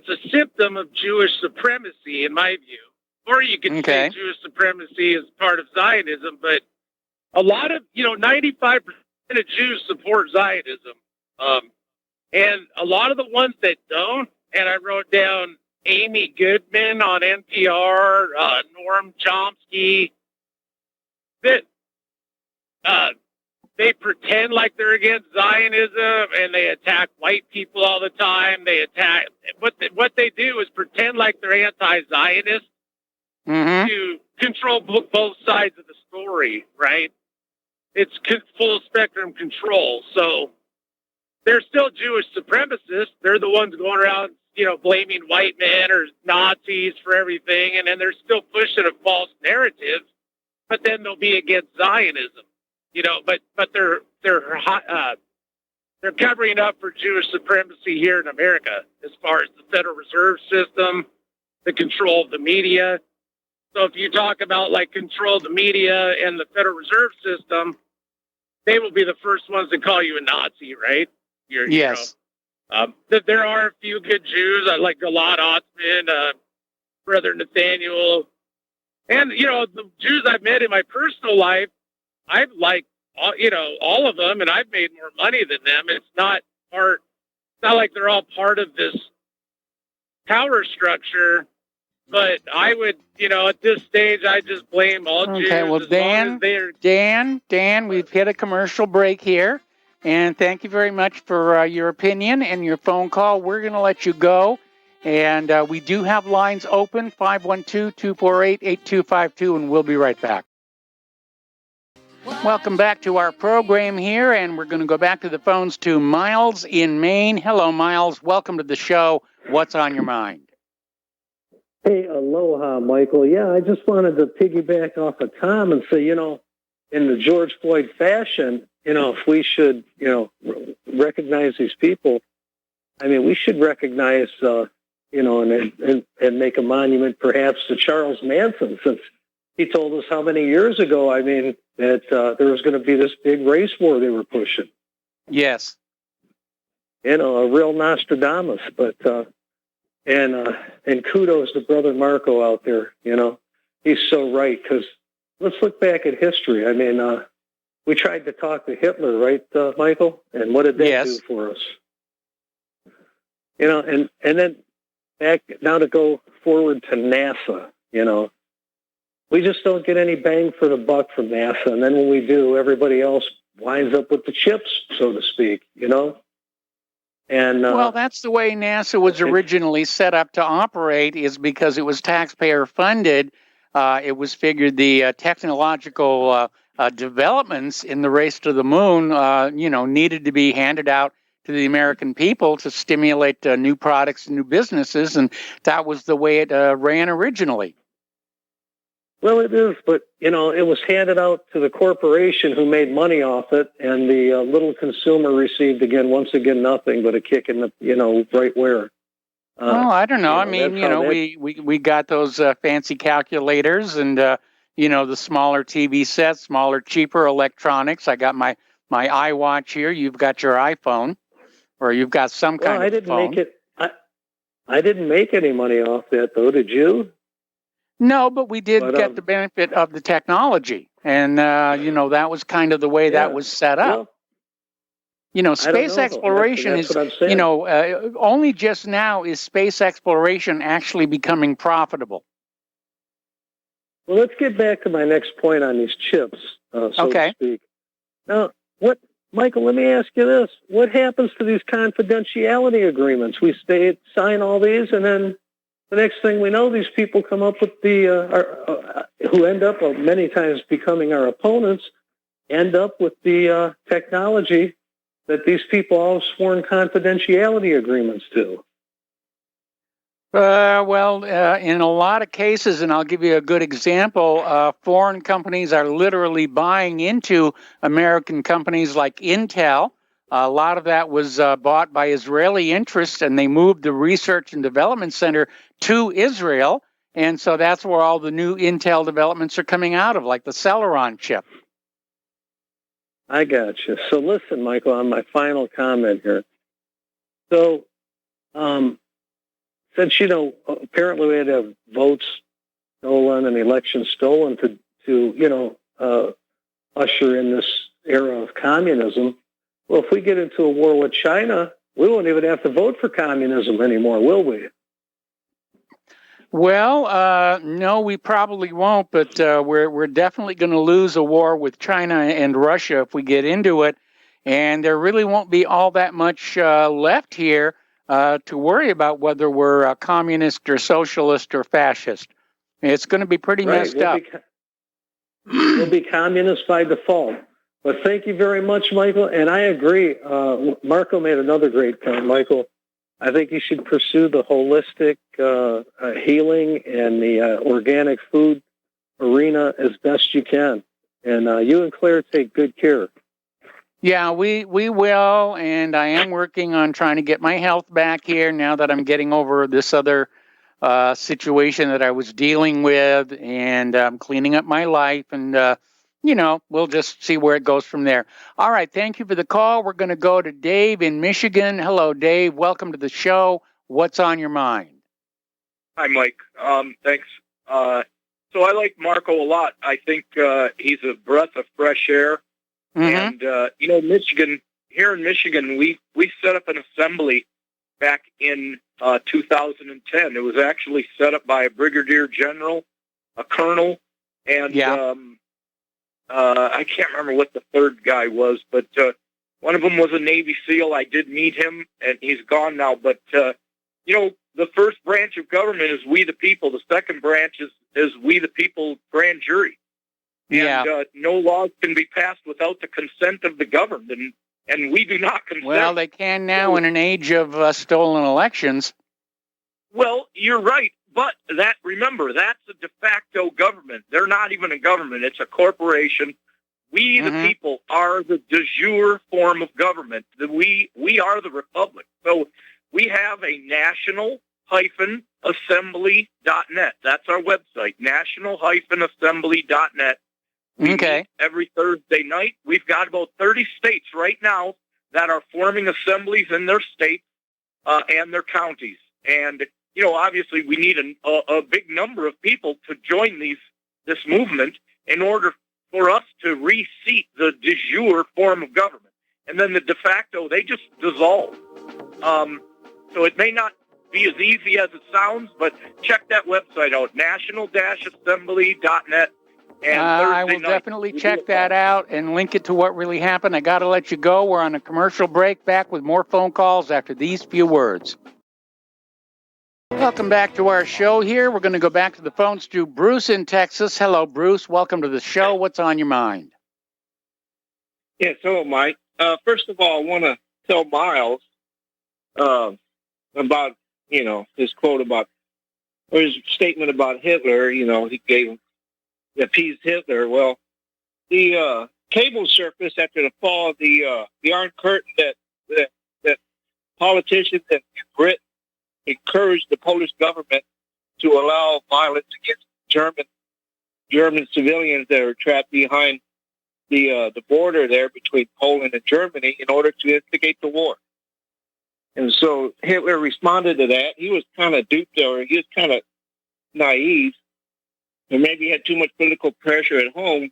a symptom of Jewish supremacy, in my view. Or you could say Jewish supremacy is part of Zionism, but a lot of, 95% of Jews support Zionism. And a lot of the ones that don't, and I wrote down Amy Goodman on NPR, Noam Chomsky, that they pretend like they're against Zionism and they attack white people all the time. They attack what they do is pretend like they're anti-Zionist to control both sides of the story, right? It's full spectrum control. So they're still Jewish supremacists. They're the ones going around blaming white men or Nazis for everything, and then they're still pushing a false narrative. But then they'll be against Zionism, But they're covering up for Jewish supremacy here in America, as far as the Federal Reserve System, the control of the media. So if you talk about like control of the media and the Federal Reserve System, they will be the first ones to call you a Nazi, right? Yes. There are a few good Jews, like Gilad Otzman, Brother Nathaniel, and the Jews I've met in my personal life, I've liked all of them, and I've made more money than them. It's not like they're all part of this power structure. But I would, at this stage, I just blame all Jews. Okay, well, Dan, we've hit a commercial break here. And thank you very much for your opinion and your phone call. We're going to let you go. And we do have lines open, 512-248-8252, and we'll be right back. Welcome back to our program here, and we're going to go back to the phones to Miles in Maine. Hello, Miles. Welcome to the show. What's on your mind? Hey, aloha, Michael. Yeah, I just wanted to piggyback off of Tom and say, in the George Floyd fashion, if we should, recognize these people, I mean, we should recognize, and make a monument perhaps to Charles Manson, since he told us how many years ago, I mean, that there was going to be this big race war they were pushing. Yes. A real Nostradamus, but, and kudos to Brother Marco out there, he's so right, because let's look back at history. I mean, we tried to talk to Hitler, right, Michael? And what did that do for us? And then back now to go forward to NASA, we just don't get any bang for the buck from NASA. And then when we do, everybody else winds up with the chips, so to speak, And well, that's the way NASA was originally set up to operate, is because it was taxpayer funded. It was figured the technological developments in the race to the moon, needed to be handed out to the American people to stimulate new products and new businesses, and that was the way it ran originally. Well, it is, but, it was handed out to the corporation who made money off it, and the little consumer received, once again, nothing but a kick in the, right where. Well, I don't know. I mean, we got those fancy calculators and, the smaller TV sets, smaller, cheaper electronics. I got my iWatch here. You've got your iPhone, or you've got some kind of phone. I didn't make any money off that, though. Did you? No, but we did get the benefit of the technology. And, that was kind of the way that was set up. Well, space exploration is, only just now is space exploration actually becoming profitable. Well, let's get back to my next point on these chips, so to speak. Now, Michael, let me ask you this. What happens to these confidentiality agreements? We sign all these, and then the next thing we know, these people come up with who end up many times becoming our opponents, end up with the technology that these people all have sworn confidentiality agreements to. In a lot of cases, and I'll give you a good example, foreign companies are literally buying into American companies like Intel. A lot of that was bought by Israeli interests, and they moved the research and development center to Israel. And so that's where all the new Intel developments are coming out of, like the Celeron chip. I got you. So listen, Michael, on my final comment here. So, since, apparently we had to have votes stolen and elections stolen to usher in this era of communism. Well, if we get into a war with China, we won't even have to vote for communism anymore, will we? Well, no, we probably won't, but we're definitely going to lose a war with China and Russia if we get into it, and there really won't be all that much left here to worry about whether we're communist or socialist or fascist. It's going to be pretty messed up. We'll be communist by default. But thank you very much, Michael, and I agree. Marco made another great point, Michael. I think you should pursue the holistic healing and the organic food arena as best you can. And you and Claire take good care. Yeah, we will, and I am working on trying to get my health back here now that I'm getting over this other situation that I was dealing with, and I'm cleaning up my life, and we'll just see where it goes from there. All right, thank you for the call. We're going to go to Dave in Michigan. Hello, Dave. Welcome to the show. What's on your mind? Hi, Mike. Thanks. So I like Marco a lot. I think he's a breath of fresh air. Mm-hmm. And, Michigan, here in Michigan, we set up an assembly back in 2010. It was actually set up by a brigadier general, a colonel, and I can't remember what the third guy was, but one of them was a Navy SEAL. I did meet him, and he's gone now. But, the first branch of government is we the people. The second branch is we the people grand jury. And no laws can be passed without the consent of the governed, and we do not consent. Well, they can now in an age of stolen elections. Well, you're right, but remember, that's a de facto government. They're not even a government. It's a corporation. We, the people, are the de jure form of government. We are the republic. So we have a national-assembly.net. That's our website, national-assembly.net. Okay. Every Thursday night, we've got about 30 states right now that are forming assemblies in their states and their counties. And, obviously we need a big number of people to join this movement in order for us to reseat the de jure form of government. And then the de facto, they just dissolve. So it may not be as easy as it sounds, but check that website out, national-assembly.net. I will definitely check that out and link it to what really happened. I got to let you go. We're on a commercial break. Back with more phone calls after these few words. Welcome back to our show here. We're going to go back to the phones to Bruce in Texas. Hello, Bruce. Welcome to the show. What's on your mind? Yes, hello, Mike. First of all, I want to tell Miles about, his quote about, or his statement about Hitler. He gave him appeased Hitler. Well, the cable surfaced after the fall of the Iron Curtain that politicians in Britain encouraged the Polish government to allow violence against German civilians that are trapped behind the border there between Poland and Germany in order to instigate the war. And so Hitler responded to that. He was kind of duped, or he was kind of naive, and maybe had too much political pressure at home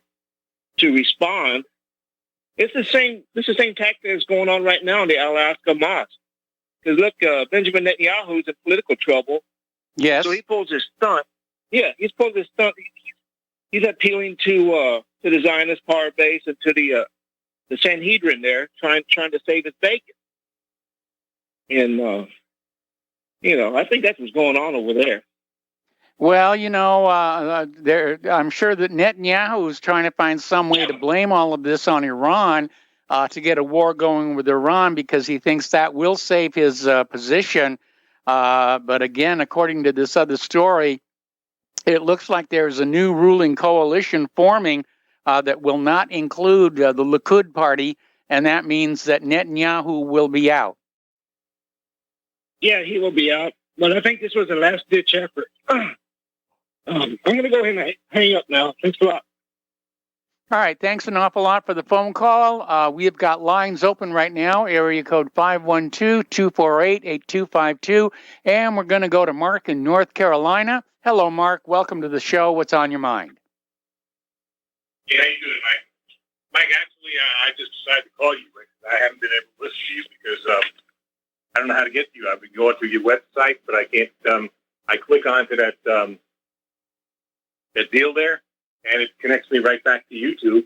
to respond. It's the same tactic that's going on right now in the Alaska Mosque. Because look, Benjamin Netanyahu is in political trouble. Yes. So he pulls his stunt. Yeah, he's pulled his stunt. He's appealing to the Zionist power base and to the Sanhedrin there, trying to save his bacon. And I think that's what's going on over there. Well, I'm sure that Netanyahu is trying to find some way to blame all of this on Iran to get a war going with Iran because he thinks that will save his position. But again, according to this other story, it looks like there's a new ruling coalition forming that will not include the Likud party, and that means that Netanyahu will be out. Yeah, he will be out. But I think this was a last-ditch effort. I'm going to go ahead and hang up now. Thanks a lot. All right. Thanks an awful lot for the phone call. We have got lines open right now, area code 512-248-8252. And we're going to go to Mark in North Carolina. Hello, Mark. Welcome to the show. What's on your mind? Yeah, how you doing, Mike? Mike, actually, I just decided to call you. I haven't been able to listen to you because I don't know how to get to you. I've been going through your website, but I can't. I click onto that deal there, and it connects me right back to YouTube,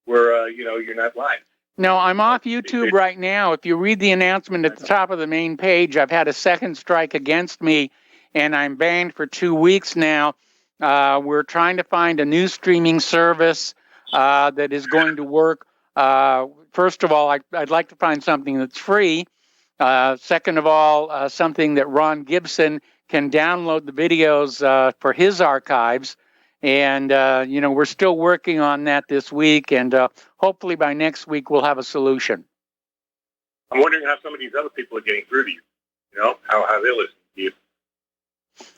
where you're not live. No, I'm off YouTube right now. If you read the announcement at the top of the main page, I've had a second strike against me, and I'm banned for 2 weeks now. We're trying to find a new streaming service that is going to work. First of all, I'd like to find something that's free. Second of all, something that Ron Gibson can download the videos for his archives. And, we're still working on that this week. And hopefully by next week, we'll have a solution. I'm wondering how some of these other people are getting through to you. How they listen to you.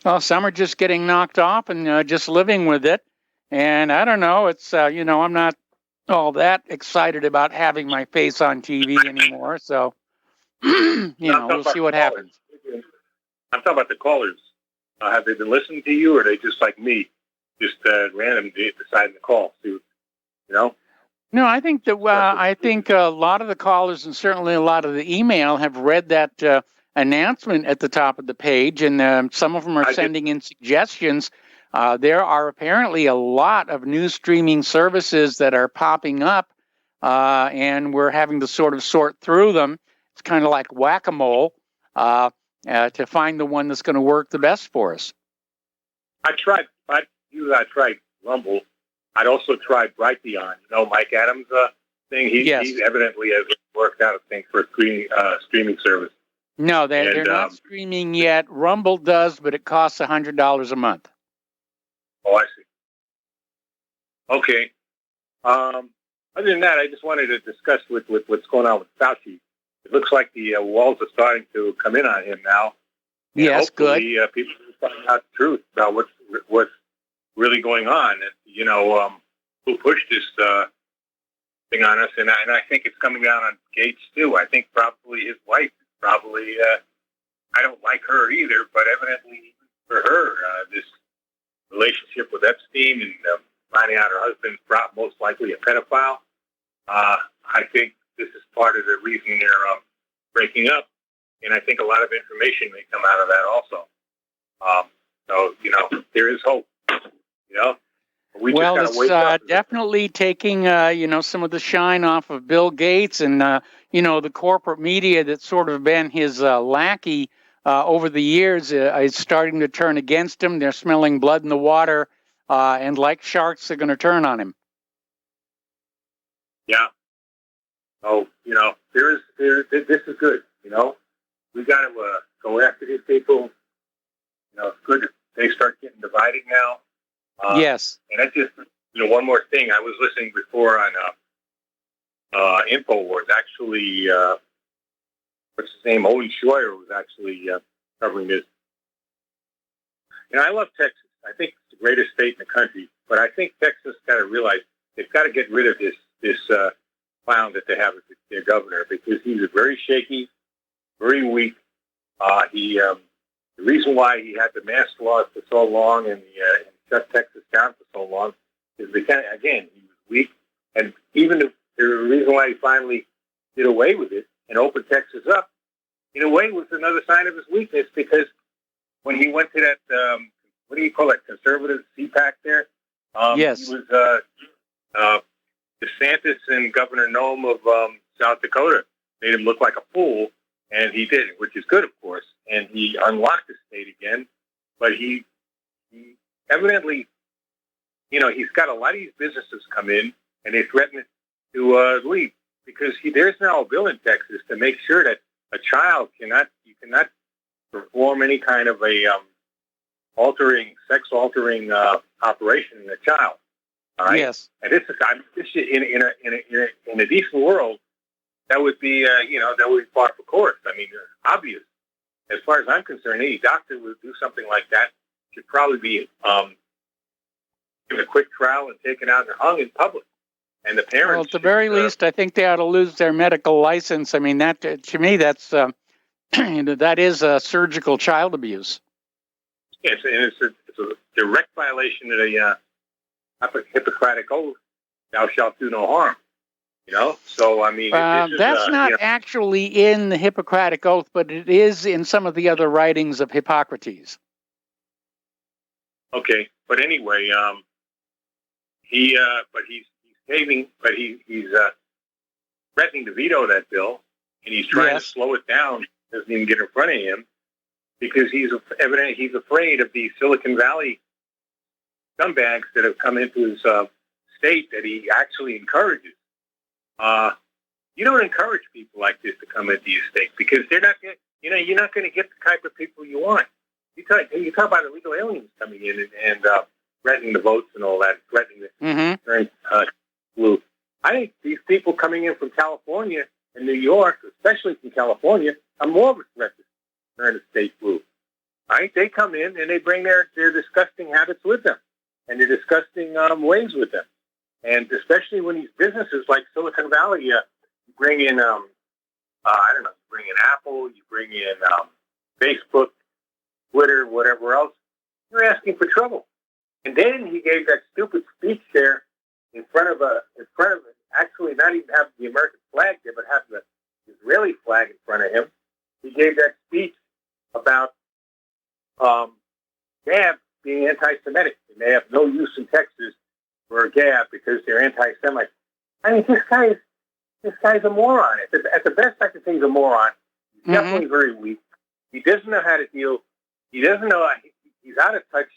Well, some are just getting knocked off and just living with it. And I don't know. It's, I'm not all that excited about having my face on TV anymore. So, we'll see what happens. I'm talking about the callers. Have they been listening to you, or are they just like me, just random deciding to call? No, I think that a lot of the callers and certainly a lot of the email have read that announcement at the top of the page, and some of them are sending in suggestions. There are apparently a lot of new streaming services that are popping up, and we're having to sort of sort through them. It's kind of like whack-a-mole to find the one that's going to work the best for us. I tried Rumble. I'd also tried Brighteon. Mike Adams' thing. He evidently has worked out a thing for a streaming service. No, they're not streaming yet. Rumble does, but it costs $100 a month. Oh, I see. Okay. Other than that, I just wanted to discuss with what's going on with Fauci. It looks like the walls are starting to come in on him now. Yes, good. People are finding out the truth about what's really going on. And, who pushed this thing on us. And I think it's coming down on Gates, too. I think probably his wife is probably, I don't like her either, but evidently for her, this relationship with Epstein and finding out her husband's most likely a pedophile. I think this is part of the reason they're breaking up, and I think a lot of information may come out of that also. So, there is hope. Well, it's definitely taking, some of the shine off of Bill Gates and, the corporate media that's sort of been his lackey over the years is starting to turn against him. They're smelling blood in the water, and like sharks, they're going to turn on him. Yeah. Oh, this is good. We got to go after these people. It's good that they start getting divided now. Yes. And I just, one more thing. I was listening before on InfoWars. Actually, what's his name? Owen Schroyer was actually covering this. I love Texas. I think it's the greatest state in the country. But I think Texas got to realize they've got to get rid of this clown that they have as their governor, because he's very shaky, very weak. The reason why he had the mask laws for so long and shut Texas down for so long is because, again, he was weak. And even the reason why he finally did away with it and opened Texas up, in a way, was another sign of his weakness, because when he went to that, what do you call it, conservative CPAC there? Yes. He was DeSantis and Governor Noem of South Dakota made him look like a fool, and he did, which is good, of course. And he unlocked the state again, but he evidently, he's got a lot of these businesses come in, and they threaten to leave, because there's now a bill in Texas to make sure that a child cannot perform any kind of a sex altering operation in a child. All right. Yes. And this is in a decent world, that would be that would be par for course. I mean, obvious. As far as I'm concerned, any doctor who would do something like that should probably be given a quick trial and taken out and hung in public. And the parents. Well, at the very least, I think they ought to lose their medical license. I mean, that to me, that's that is surgical child abuse. Yes, and it's a direct violation of the Hippocratic oath: "Thou shalt do no harm." So I mean, that's not actually in the Hippocratic Oath, but it is in some of the other writings of Hippocrates. Okay, but anyway, he's threatening to veto that bill, and he's trying to slow it down. Doesn't even get in front of him, because he's afraid of the Silicon Valley scumbags that have come into his state that he actually encourages. you don't encourage people like this to come into your state because they're not going. You're not going to get the type of people you want. You talk about illegal aliens coming in and threatening the votes and all that, threatening the current blue. I think these people coming in from California and New York, especially from California, are more of a threat to turn the state blue. Right? They come in and they bring their disgusting habits with them and their disgusting ways with them. And especially when these businesses like Silicon Valley, you bring in, you bring in Apple, you bring in Facebook, Twitter, whatever else, you're asking for trouble. And then he gave that stupid speech there in front of actually not even have the American flag there, but have the Israeli flag in front of him. He gave that speech about Gab being anti-Semitic, and they have no use in Texas for Gab because they're anti-Semitic. I mean, this guy's a moron. At the best, I can say he's a moron. He's definitely very weak. He doesn't know how to deal. He doesn't know. He's out of touch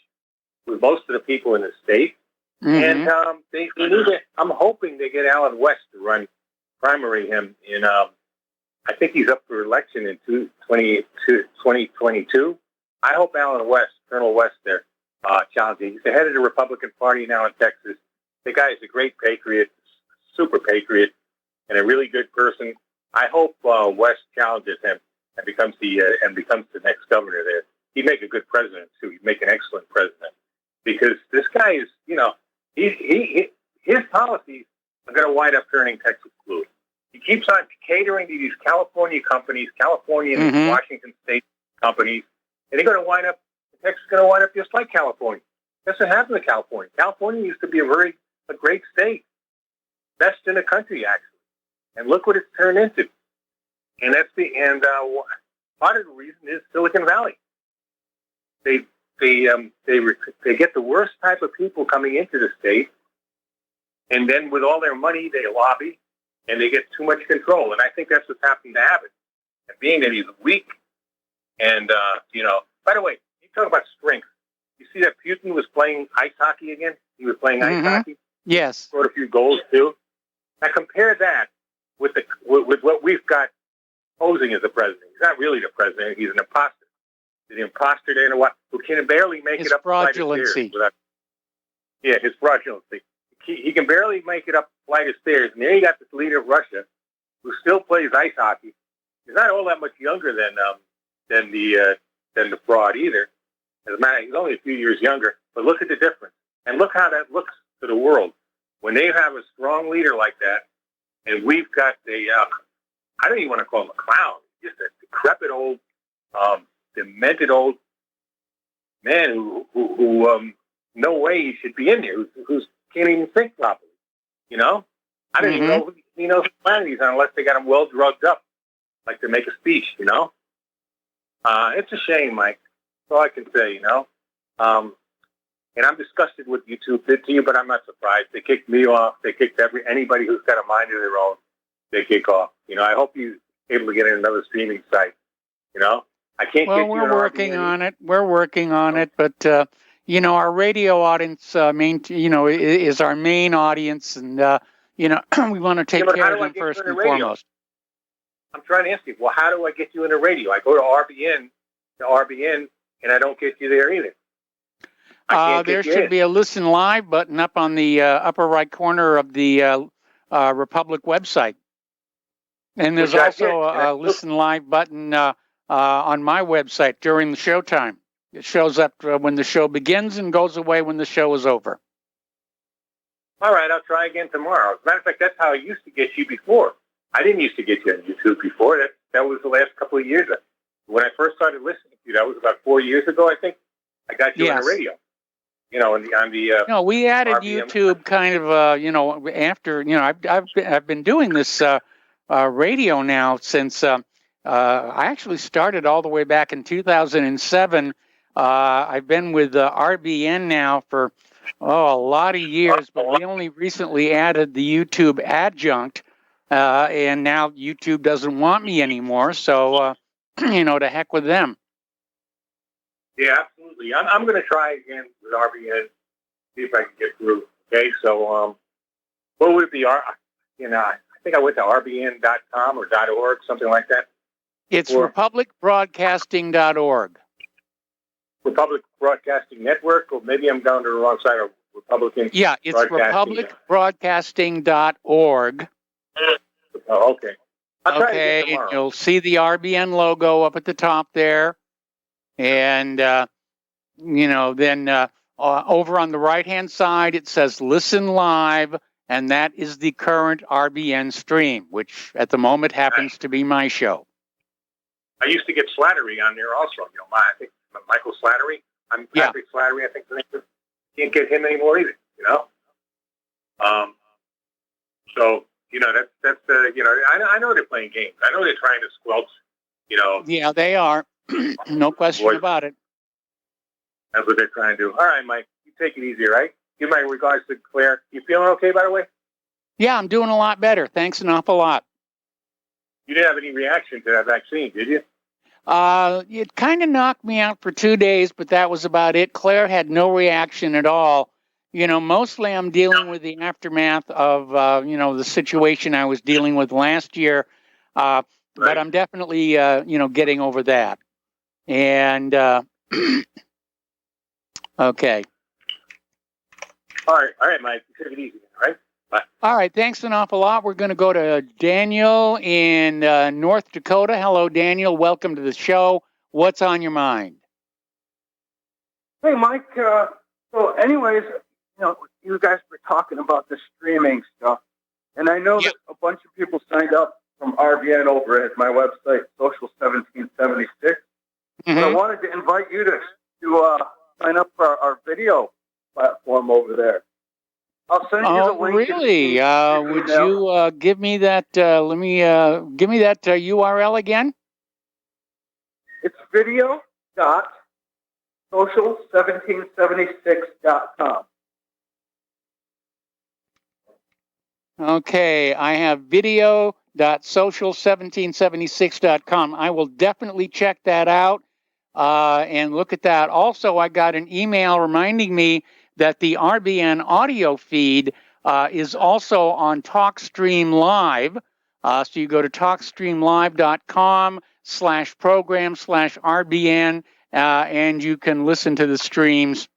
with most of the people in the state. And they need to, I'm hoping they get Alan West to primary him in. I think he's up for election in 2022. I hope Alan West, Colonel West, there, challenges. He's the head of the Republican Party now in Texas. The guy is a great patriot, super patriot, and a really good person. I hope West challenges him and becomes the next governor there. He'd make a good president too. He'd make an excellent president because this guy is, his policies are going to wind up turning Texas blue. He keeps on catering to these California companies, California and Washington State companies, and they're going to wind up. Texas is going to wind up just like California. That's what happened to California. California used to be a great state, best in the country actually, and look what it's turned into. And part of the reason is Silicon Valley. They get the worst type of people coming into the state, and then with all their money, they lobby, and they get too much control. And I think that's what's happening to Abbott. And being that he's weak, and by the way, you talk about strength. You see that Putin was playing ice hockey again? He was playing ice hockey. Yes, scored a few goals too. Now compare that with what we've got posing as the president. He's not really the president. He's an imposter. The imposter there who can barely make it up the flight of stairs. His fraudulency. He can barely make it up the flight of stairs. And then you got this leader of Russia who still plays ice hockey. He's not all that much younger than the fraud either. As a matter, he's only a few years younger. But look at the difference, and look how that looks to the world when they have a strong leader like that. And we've got I don't even want to call him a clown. Just a decrepit old, demented old man who no way he should be in there. Who can't even think properly. I don't even know if he knows what planet he's on unless they got him well drugged up, like to make a speech. It's a shame, Mike. That's all I can say. And I'm disgusted what YouTube did to you, but I'm not surprised. They kicked me off. They kicked anybody who's got a mind of their own. They kick off. I hope you're able to get in another streaming site. I can't. Well, we're working on it. We're working on it, but our radio audience, is our main audience, and we want to take care of them first and foremost. I'm trying to ask you. Well, how do I get you in the radio? I go to RBN, and I don't get you there either. There should be a listen live button up on the upper right corner of the Republic website. And there's also a listen live button on my website during the show time. It shows up when the show begins and goes away when the show is over. All right, I'll try again tomorrow. As a matter of fact, that's how I used to get you before. I didn't used to get you on YouTube before. That was the last couple of years. When I first started listening to you, that was about 4 years ago, I think. I got you on the radio. No, we added RBM. YouTube kind of, after, I've been doing this radio now since I actually started all the way back in 2007. I've been with RBN now for, a lot of years, but we only recently added the YouTube adjunct, and now YouTube doesn't want me anymore, so, to heck with them. Yeah, absolutely. I'm going to try again with RBN, see if I can get through. Okay, so what would it be? I think I went to rbn.com or .org, something like that. It's republicbroadcasting.org. Republic Broadcasting Network, or maybe I'm going to the wrong side of Republican. Yeah, it's republicbroadcasting.org. Oh, okay. I'll try to get Okay, tomorrow. you'll see the RBN logo up at the top there. And, then over on the right-hand side, it says Listen Live, and that is the current RBN stream, which at the moment happens to be my show. I used to get Slattery on there also. I think Michael Slattery. Patrick Slattery, I think the name is. Can't get him anymore either, So, that's I know they're playing games. I know they're trying to squelch, Yeah, they are. No question about it. That's what they're trying to do. All right, Mike, you take it easy, right? Give my regards to Claire. You feeling okay, by the way? Yeah, I'm doing a lot better. Thanks an awful lot. You didn't have any reaction to that vaccine, did you? It kind of knocked me out for 2 days, but that was about it. Claire had no reaction at all. Mostly I'm dealing with the aftermath of, the situation I was dealing with last year. But I'm definitely, getting over that. And, okay. All right, Mike. Take it easy, all right? Bye. All right, thanks an awful lot. We're going to go to Daniel in North Dakota. Hello, Daniel. Welcome to the show. What's on your mind? Hey, Mike. So anyways, you guys were talking about the streaming stuff. And I know that a bunch of people signed up from RBN over at my website, Social 1776. But I wanted to invite you to sign up for our video platform over there. I'll send you the link. Really? Would you give me that? Give me that URL again. It's video.social1776.com. Okay, I have video.social1776.com. I will definitely check that out and look at that. Also, I got an email reminding me that the RBN audio feed is also on TalkStream Live. So you go to talkstreamlive.com/program/RBN and you can listen to the streams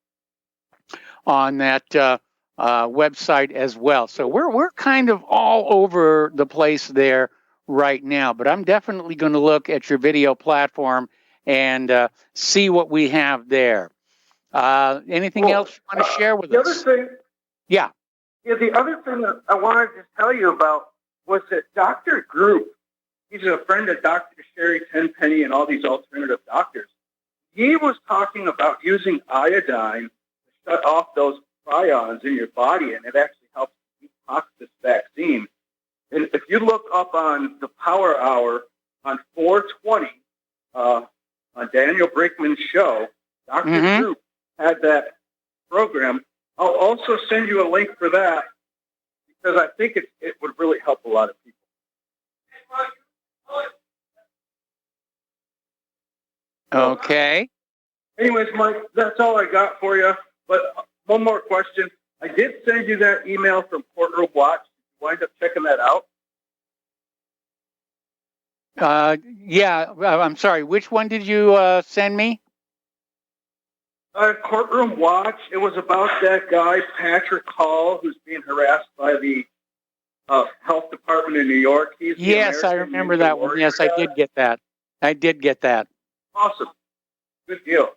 on that website as well. So we're kind of all over the place there right now, but I'm definitely going to look at your video platform and see what we have there. Anything else you want to share with us? The other thing, the other thing that I wanted to tell you about was that Dr. Group, he's a friend of Dr. Sherry Tenpenny and all these alternative doctors. He was talking about using iodine to shut off those prions in your body, and it actually helps detox this vaccine. And if you look up on the Power Hour on 420 on Daniel Brinkman's show, Dr. Group had that program. I'll also send you a link for that because I think it would really help a lot of people. Okay. Anyways, Mike, that's all I got for you. But one more question. I did send you that email from Courtroom Watch. Did you wind up checking that out? I'm sorry. Which one did you send me? Courtroom Watch. It was about that guy, Patrick Hall, who's being harassed by the health department in New York. Yes, I remember that one. Yes, I did get that. Awesome. Good deal.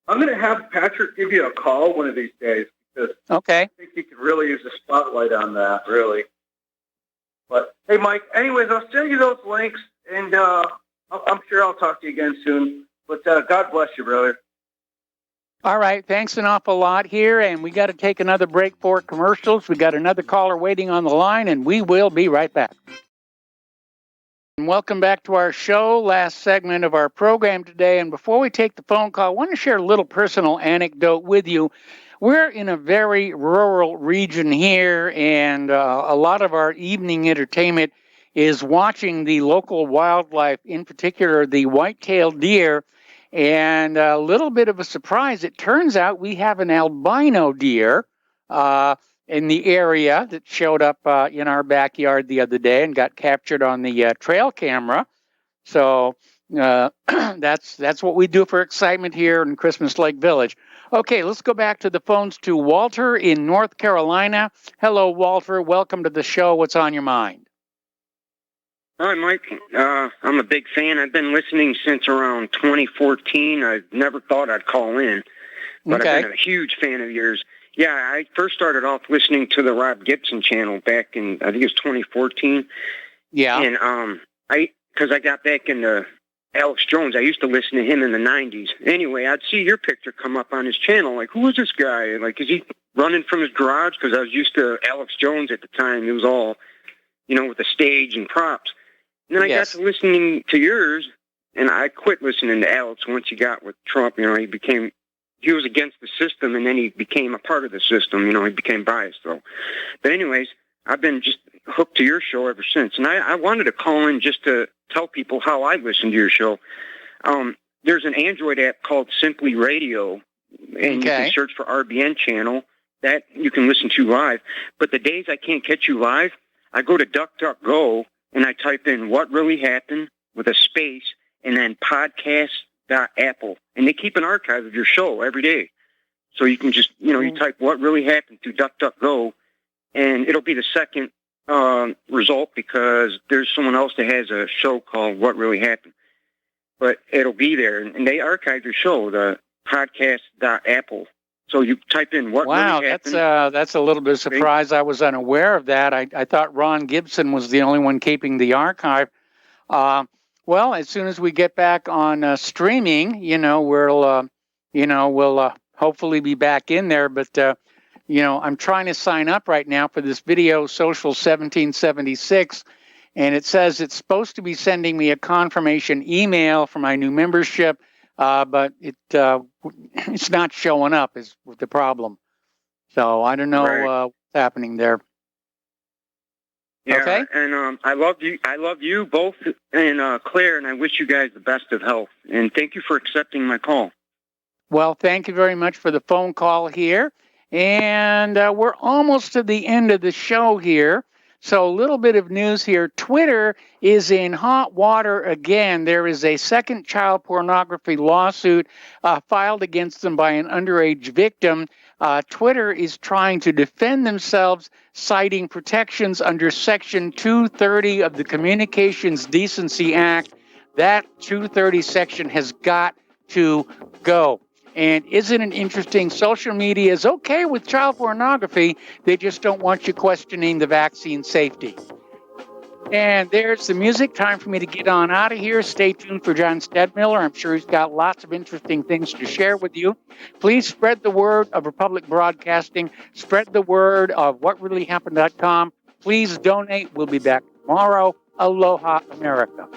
I'm going to have Patrick give you a call one of these days because I think he could really use a spotlight on that, really. But, hey, Mike, anyways, I'll send you those links, and I'm sure I'll talk to you again soon. But God bless you, brother. All right. Thanks an awful lot here, and we got to take another break for commercials. We got another caller waiting on the line, and we will be right back. And welcome back to our show, last segment of our program today. And before we take the phone call, I want to share a little personal anecdote with you. We're in a very rural region here, and a lot of our evening entertainment is watching the local wildlife, in particular the white-tailed deer. And a little bit of a surprise, it turns out we have an albino deer in the area that showed up in our backyard the other day and got captured on the trail camera. So that's what we do for excitement here in Christmas Lake Village. Okay, let's go back to the phones to Walter in North Carolina. Hello, Walter. Welcome to the show. What's on your mind? Hi, Mike. I'm a big fan. I've been listening since around 2014. I never thought I'd call in, but I've been a huge fan of yours. Yeah, I first started off listening to the Rob Gibson channel back in, I think it was 2014. Yeah. And because I got back into Alex Jones. I used to listen to him in the 90s. Anyway, I'd see your picture come up on his channel. Like, who is this guy? Like, is he running from his garage? Because I was used to Alex Jones at the time. It was all, with the stage and props. And then I got to listening to yours, and I quit listening to Alex once he got with Trump. He was against the system, and then he became a part of the system. He became biased, though. But anyways, I've been just hooked to your show ever since. And I wanted to call in just to tell people how I listen to your show. There's an Android app called Simply Radio, and you can search for RBN channel. That you can listen to live. But the days I can't catch you live, I go to DuckDuckGo, and I type in What Really Happened with a space, and then podcast.apple. And they keep an archive of your show every day. So you can just, you type What Really Happened through DuckDuckGo, and it'll be the second result because there's someone else that has a show called What Really Happened. But it'll be there, and they archive your show, the podcast.apple. So you type in What Really Happened. Wow, that's a little bit of surprise. I was unaware of that. I thought Ron Gibson was the only one keeping the archive. Well, as soon as we get back on streaming, we'll hopefully be back in there. But I'm trying to sign up right now for this Video Social 1776, and it says it's supposed to be sending me a confirmation email for my new membership, but it's not showing up is the problem. So I don't know what's happening there. Yeah, okay. And I love you both, and Claire, and I wish you guys the best of health. And thank you for accepting my call. Well, thank you very much for the phone call here. And we're almost to the end of the show here. So a little bit of news here. Twitter is in hot water again. There is a second child pornography lawsuit filed against them by an underage victim. Twitter is trying to defend themselves, citing protections under Section 230 of the Communications Decency Act. That 230 section has got to go. And isn't it interesting? Social media is okay with child pornography. They just don't want you questioning the vaccine safety. And there's the music. Time for me to get on out of here. Stay tuned for John Stedmiller. I'm sure he's got lots of interesting things to share with you. Please spread the word of Republic Broadcasting. Spread the word of whatreallyhappened.com. Please donate. We'll be back tomorrow. Aloha, America.